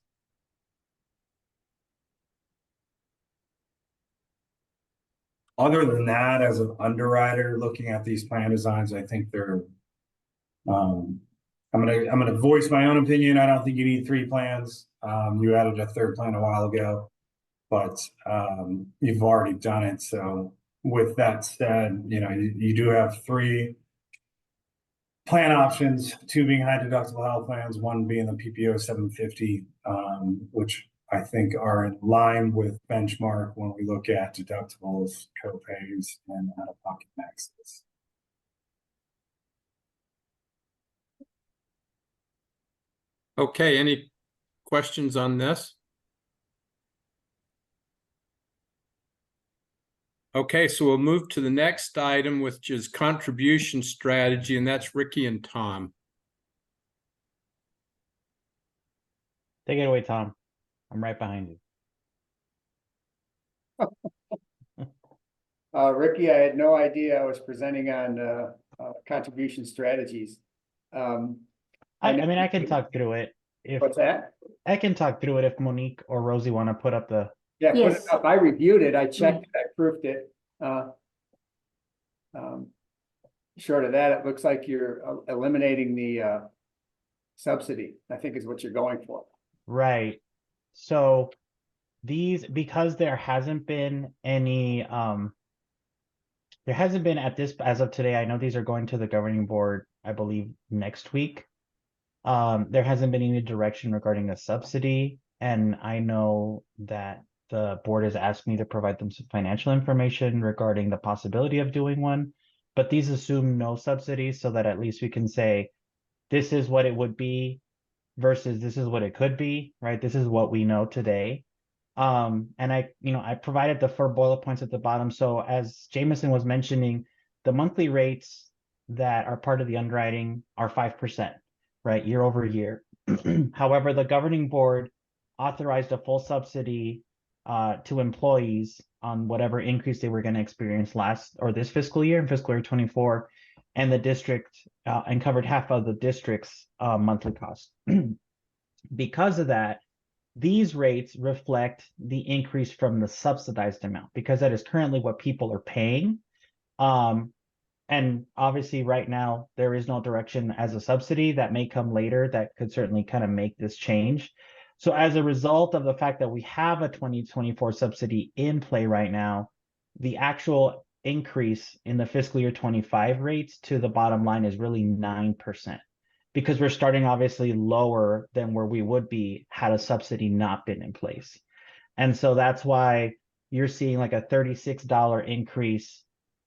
S11: Other than that, as an underwriter looking at these plan designs, I think they're I'm gonna voice my own opinion. I don't think you need 3 plans. You added a 3rd plan a while ago, but you've already done it. So with that said, you know, you do have 3 plan options, 2 being high deductible health plans, 1 being the PPO 750, which I think are in line with benchmark when we look at deductibles, copays, and out-of-pocket maxes.
S1: Okay, any questions on this? Okay, so we'll move to the next item, which is contribution strategy, and that's Ricky and Tom.
S7: Take it away, Tom. I'm right behind you.
S13: Ricky, I had no idea I was presenting on contribution strategies.
S7: I mean, I can talk through it.
S13: What's that?
S7: I can talk through it if Monique or Rosie want to put up the.
S13: Yeah, put it
S8: Yes.
S13: up. I reviewed it. I checked it. I proofed it. Short of that, it looks like you're eliminating the subsidy, I think is what you're going for.
S7: Right. So these, because there hasn't been any, there hasn't been at this, as of today, I know these are going to the governing board, I believe, next week. There hasn't been any direction regarding a subsidy, and I know that the board has asked me to provide them some financial information regarding the possibility of doing one, but these assume no subsidies so that at least we can say, this is what it would be versus this is what it could be, right? This is what we know today. And I provided the 4 bullet points at the bottom. So as Jameson was mentioning, the monthly rates that are part of the underwriting are 5%, right? Year over year. However, the governing board authorized a full subsidy to employees on whatever increase they were going to experience last or this fiscal year, in fiscal year 24, and the district and covered half of the district's monthly cost. Because of that, these rates reflect the increase from the subsidized amount because that is currently what people are paying. And obviously right now there is no direction as a subsidy that may come later that could certainly kind of make this change. So as a result of the fact that we have a 2024 subsidy in play right now, the actual increase in the fiscal year 25 rates to the bottom line is really 9%, because we're starting obviously lower than where we would be had a subsidy not been in place. And so that's why you're seeing like a $36 increase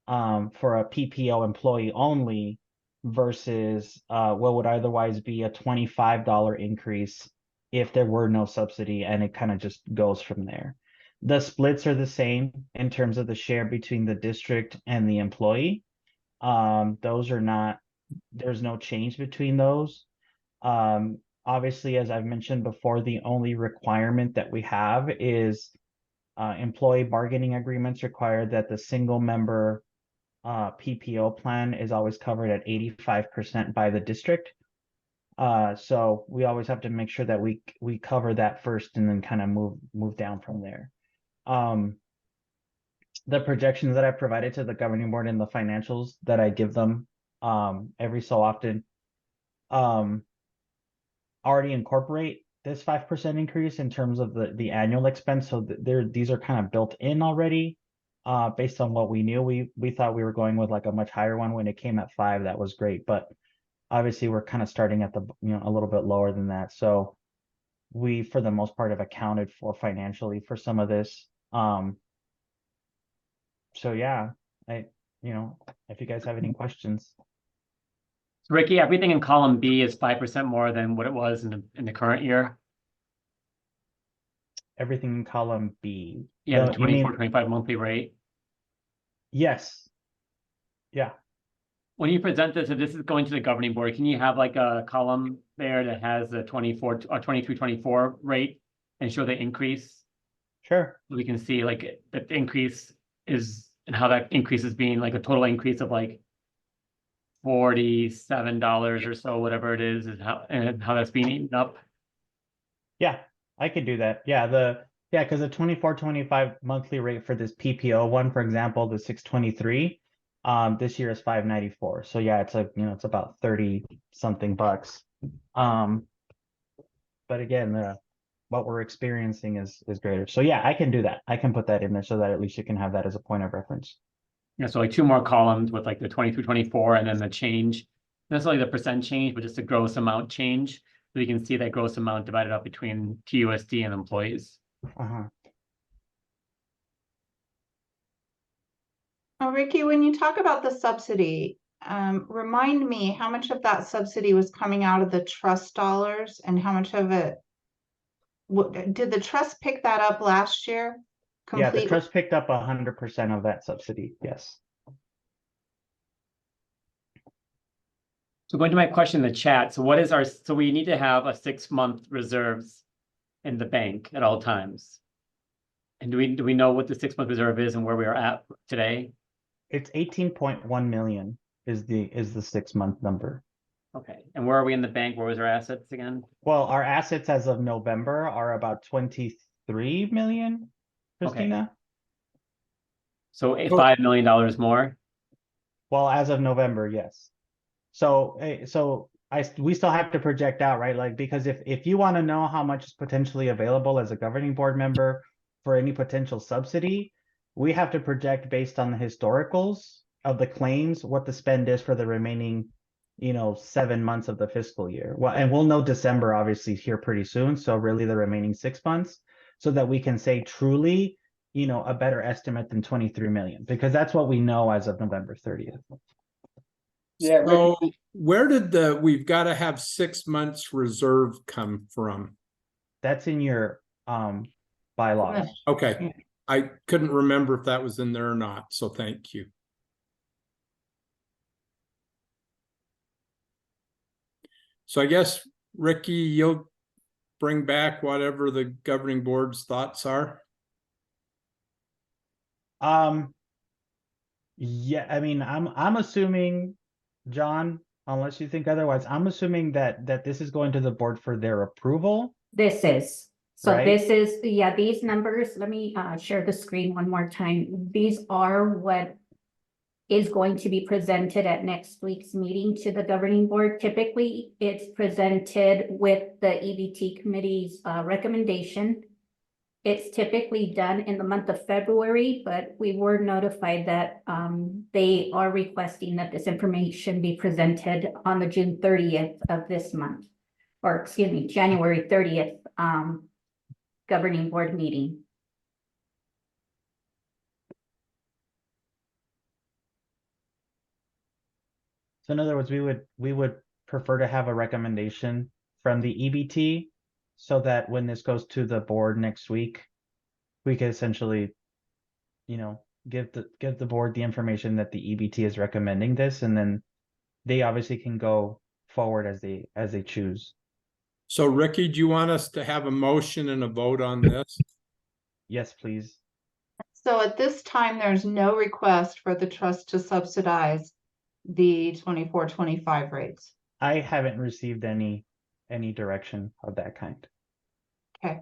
S7: for a PPO employee only versus what would otherwise be a $25 increase if there were no subsidy, and it kind of just goes from there. The splits are the same in terms of the share between the district and the employee. Those are not, there's no change between those. Obviously, as I've mentioned before, the only requirement that we have is employee bargaining agreements require that the single member PPO plan is always covered at 85% by the district. So we always have to make sure that we cover that first and then kind of move down from there. The projections that I provided to the governing board and the financials that I give them every so often already incorporate this 5% increase in terms of the annual expense. So these are kind of built in already based on what we knew. We thought we were going with like a much higher one. When it came at 5, that was great, but obviously we're kind of starting at the, a little bit lower than that. So we, for the most part, have accounted for financially for some of this. So yeah, if you guys have any questions.
S5: Ricky, everything in column B is 5% more than what it was in the current year.
S7: Everything in column B.
S5: Yeah, the 24-25 monthly rate.
S7: Yes. Yeah.
S5: When you present this, if this is going to the governing board, can you have like a column there that has the 24 or 23-24 rate and show the increase?
S7: Sure.
S5: So we can see like that the increase is, and how that increase is being like a total increase of like $47 or so, whatever it is how that's being eaten up.
S7: Yeah, I could do that. Yeah, because the 24-25 monthly rate for this PPO one, for example, the 623, this year is 594. So yeah, it's it's about 30 something bucks. But again, what we're experiencing is greater. So yeah, I can do that. I can put that in there so that at least you can have that as a point of reference.
S5: Yeah, so like 2 more columns with like the 23-24 and then the change, not necessarily the percent change, but just the gross amount change. So you can see that gross amount divided up between TUSD and employees.
S10: Oh, Ricky, when you talk about the subsidy, remind me how much of that subsidy was coming out of the trust dollars and how much of it, did the trust pick that up last year?
S7: Yeah, the trust picked up 100% of that subsidy. Yes.
S5: So going to my question in the chat. So what is so we need to have a 6-month reserves in the bank at all times. And do we know what the 6-month reserve is and where we are at today?
S7: It's 18.1 million is the 6-month number.
S5: Okay. And where are we in the bank? Where was our assets again?
S7: Well, our assets as of November are about 23 million, Christina.
S5: Okay. So $5 million more?
S7: Well, as of November, yes. So we still have to project out, right? Like, because if you want to know how much is potentially available as a governing board member for any potential subsidy, we have to project based on the historicals of the claims, what the spend is for the remaining, 7 months of the fiscal year. Well, and we'll know December obviously here pretty soon. So really the remaining 6 months, so that we can say truly, a better estimate than 23 million, because that's what we know as of November 30th.
S13: Yeah.
S1: So where did we've got to have 6 months reserve come from?
S7: That's in your bylaws.
S1: Okay. I couldn't remember if that was in there or not. So thank you. So I guess, Ricky, you'll bring back whatever the governing board's thoughts are.
S7: Yeah, I mean, I'm assuming, John, unless you think otherwise, I'm assuming that this is going to the board for their approval.
S8: This is. So
S7: Right.
S8: this is, yeah, these numbers, let me share the screen one more time. These are what is going to be presented at next week's meeting to the governing board. Typically, it's presented with the EBT committee's recommendation. It's typically done in the month of February, but we were notified that they are requesting that this information be presented on the June 30th of this month, or excuse me, January 30th governing board meeting.
S7: So in other words, we would prefer to have a recommendation from the EBT so that when this goes to the board next week, we could essentially, you know, give the board the information that the EBT is recommending this, and then they obviously can go forward as they choose.
S1: So Ricky, do you want us to have a motion and a vote on this?
S7: Yes, please.
S10: So at this time, there's no request for the trust to subsidize the 24-25 rates.
S7: I haven't received any direction of that kind.
S10: Okay.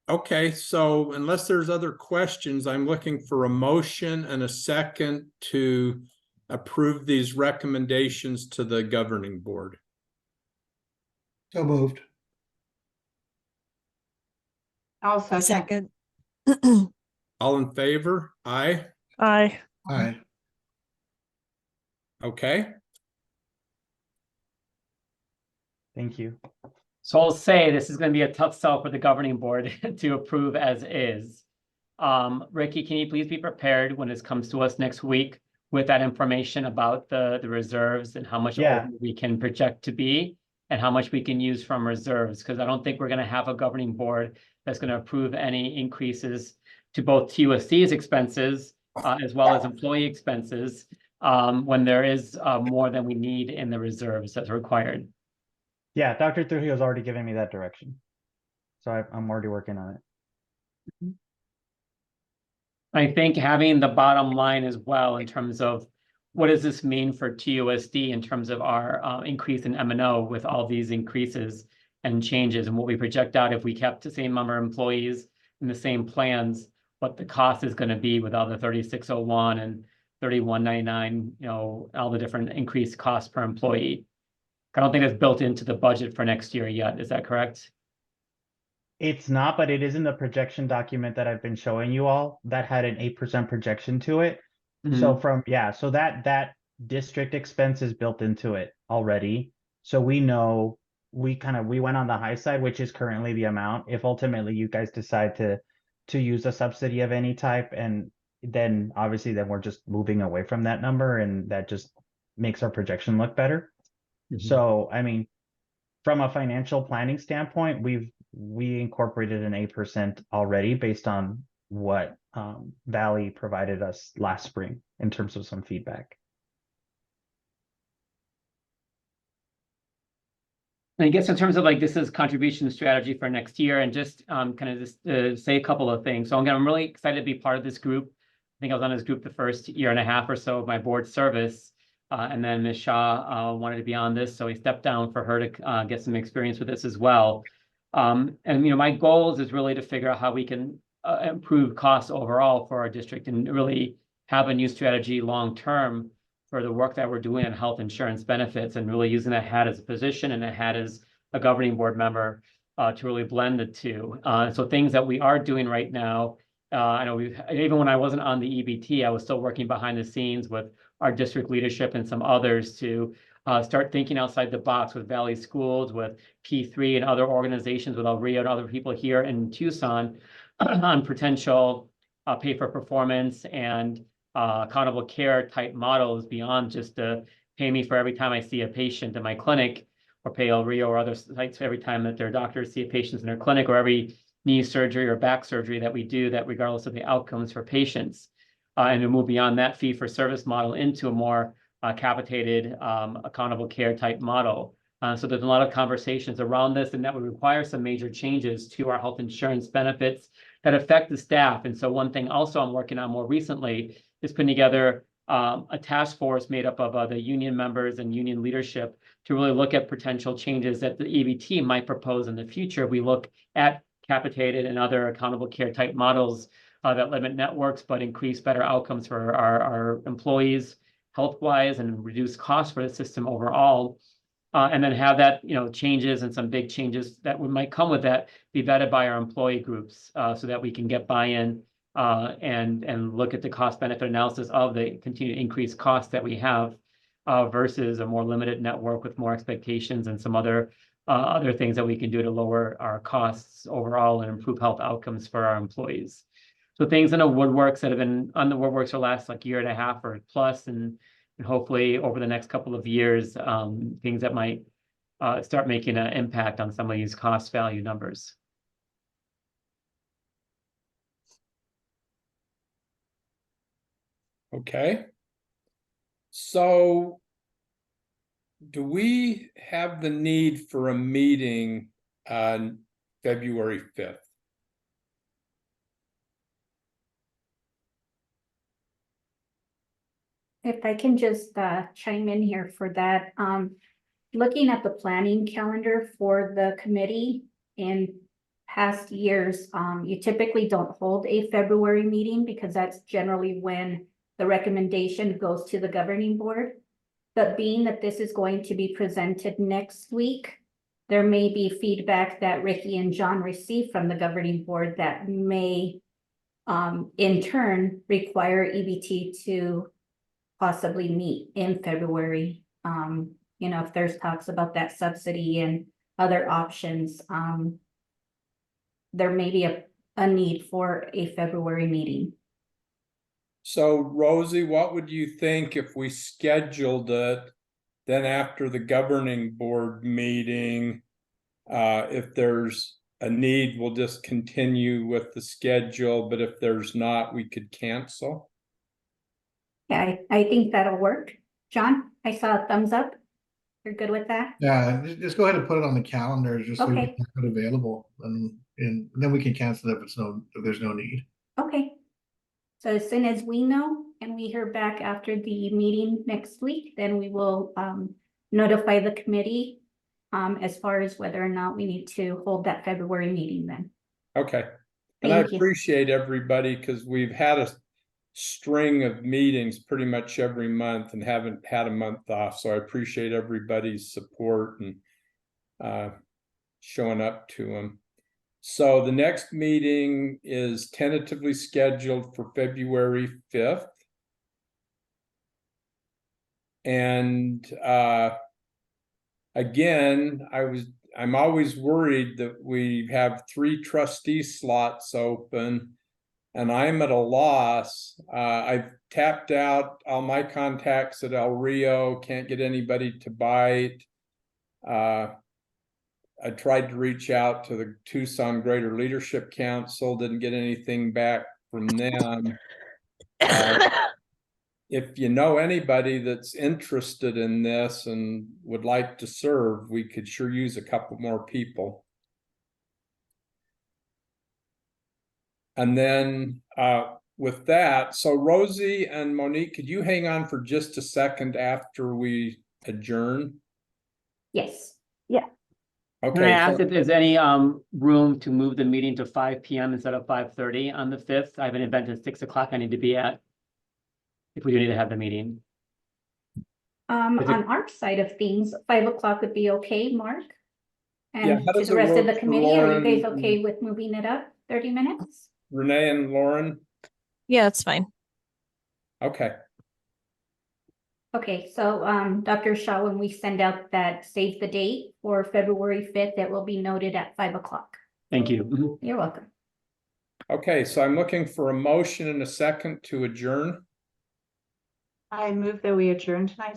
S1: Okay, so unless there's other questions, I'm looking for a motion and a second to approve these recommendations to the governing board.
S12: So moved.
S10: I'll second.
S4: Second.
S1: All in favor? Aye.
S4: Aye.
S12: Aye.
S1: Okay.
S7: Thank you.
S5: So I'll say this is going to be a tough sell for the governing board to approve as is. Ricky, can you please be prepared when this comes to us next week with that information about the reserves and how much
S7: Yeah.
S5: we can project to be and how much we can use from reserves? Because I don't think we're going to have a governing board that's going to approve any increases to both TUSD's expenses as well as employee expenses when there is more than we need in the reserves that's required.
S7: Yeah, Dr. Trujillo's already given me that direction, so I'm already working on it.
S5: I think having the bottom line as well in terms of what does this mean for TUSD in terms of our increase in M&O with all these increases and changes and what we project out if we kept the same number of employees in the same plans, what the cost is going to be with all the 3601 and 3199, you know, all the different increased costs per employee. I don't think it's built into the budget for next year yet. Is that correct?
S7: It's not, but it is in the projection document that I've been showing you all that had an 8% projection to it. So so that district expense is built into it already. So we know we went on the high side, which is currently the amount. If ultimately you guys decide to use a subsidy of any type, and then obviously then we're just moving away from that number, and that just makes our projection look better. So I mean, from a financial planning standpoint, we incorporated an 8% already based on what Valley provided us last spring in terms of some feedback.
S5: And I guess in terms of like this is contribution strategy for next year, and just kind of just say a couple of things. So I'm really excited to be part of this group. I think I was on this group the first year and a half or so of my board service. And then Ms. Shaw wanted to be on this, so we stepped down for her to get some experience with this as well. And you know, my goals is really to figure out how we can improve costs overall for our district and really have a new strategy long term for the work that we're doing in health insurance benefits, and really using that hat as a position and a hat as a governing board member to really blend the two. So things that we are doing right now, I know even when I wasn't on the EBT, I was still working behind the scenes with our district leadership and some others to start thinking outside the box with Valley Schools, with P3 and other organizations, with Alria and other people here in Tucson on potential pay for performance and accountable care type models beyond just pay me for every time I see a patient in my clinic, or pay Alria or other sites every time that their doctors see patients in their clinic, or every knee surgery or back surgery that we do, that regardless of the outcomes for patients. And to move beyond that fee for service model into a more capitated accountable care type model. So there's a lot of conversations around this, and that would require some major changes to our health insurance benefits that affect the staff. And so one thing also I'm working on more recently is putting together a task force made up of the union members and union leadership to really look at potential changes that the EBT might propose in the future. We look at capitated and other accountable care type models that limit networks, but increase better outcomes for our employees health-wise and reduce costs for the system overall. And then have that, changes and some big changes that might come with that be vetted by our employee groups, so that we can get buy-in and look at the cost benefit analysis of the continued increased costs that we have versus a more limited network with more expectations and some other things that we can do to lower our costs overall and improve health outcomes for our employees. So things in the woodworks that have been on the woodworks for the last year and a half or plus, and hopefully over the next couple of years, things that might start making an impact on some of these cost value numbers.
S1: Okay. So do we have the need for a meeting on February 5th?
S8: If I can just chime in here for that, looking at the planning calendar for the committee in past years, you typically don't hold a February meeting because that's generally when the recommendation goes to the governing board. But being that this is going to be presented next week, there may be feedback that Ricky and John receive from the governing board that may in turn require EBT to possibly meet in February. If there's talks about that subsidy and other options, there may be a need for a February meeting.
S1: So Rosie, what would you think if we scheduled it, then after the governing board meeting, if there's a need, we'll just continue with the schedule, but if there's not, we could cancel?
S8: Yeah, I think that'll work. John, I saw a thumbs up. You're good with that?
S12: Yeah, just go ahead and put it on the calendar, just so we
S8: Okay.
S12: can have it available, and then we can cancel it if there's no need.
S8: Okay. So as soon as we know and we hear back after the meeting next week, then we will notify the committee as far as whether or not we need to hold that February meeting then.
S1: Okay. And I
S8: Thank you.
S1: appreciate everybody because we've had a string of meetings pretty much every month and haven't had a month off. So I appreciate everybody's support and showing up to them. So the next meeting is tentatively scheduled for February 5th. And again, I'm always worried that we have 3 trustee slots open and I'm at a loss. I've tapped out all my contacts at El Rio, can't get anybody to bite. I tried to reach out to the Tucson Greater Leadership Council, didn't get anything back from them. If you know anybody that's interested in this and would like to serve, we could sure use a couple more people. And then with that, so Rosie and Monique, could you hang on for just a second after we adjourn?
S8: Yes.
S5: Can I
S1: Okay,
S5: ask if there's any room to move the meeting to 5 p.m. instead of 5:30 on the 5th? I have an event at 6 o'clock I need to be at. If we do need to have the meeting.
S8: On our side of things, 5 o'clock would be okay, Mark?
S1: Yeah,
S8: And
S1: how
S8: to
S1: does
S8: the
S1: it
S8: rest of
S1: work
S8: the
S1: for
S8: committee, are you guys
S1: Lauren?
S8: okay with moving it up 30 minutes?
S1: Renee and Lauren?
S4: Yeah, it's fine.
S1: Okay,
S8: Okay, so Dr. Shaw, when we send out that save the date for February 5th, it will be noted at 5 o'clock.
S5: Thank you.
S8: You're welcome.
S1: okay, so I'm looking for a motion and a second to adjourn.
S10: I move that we adjourn tonight's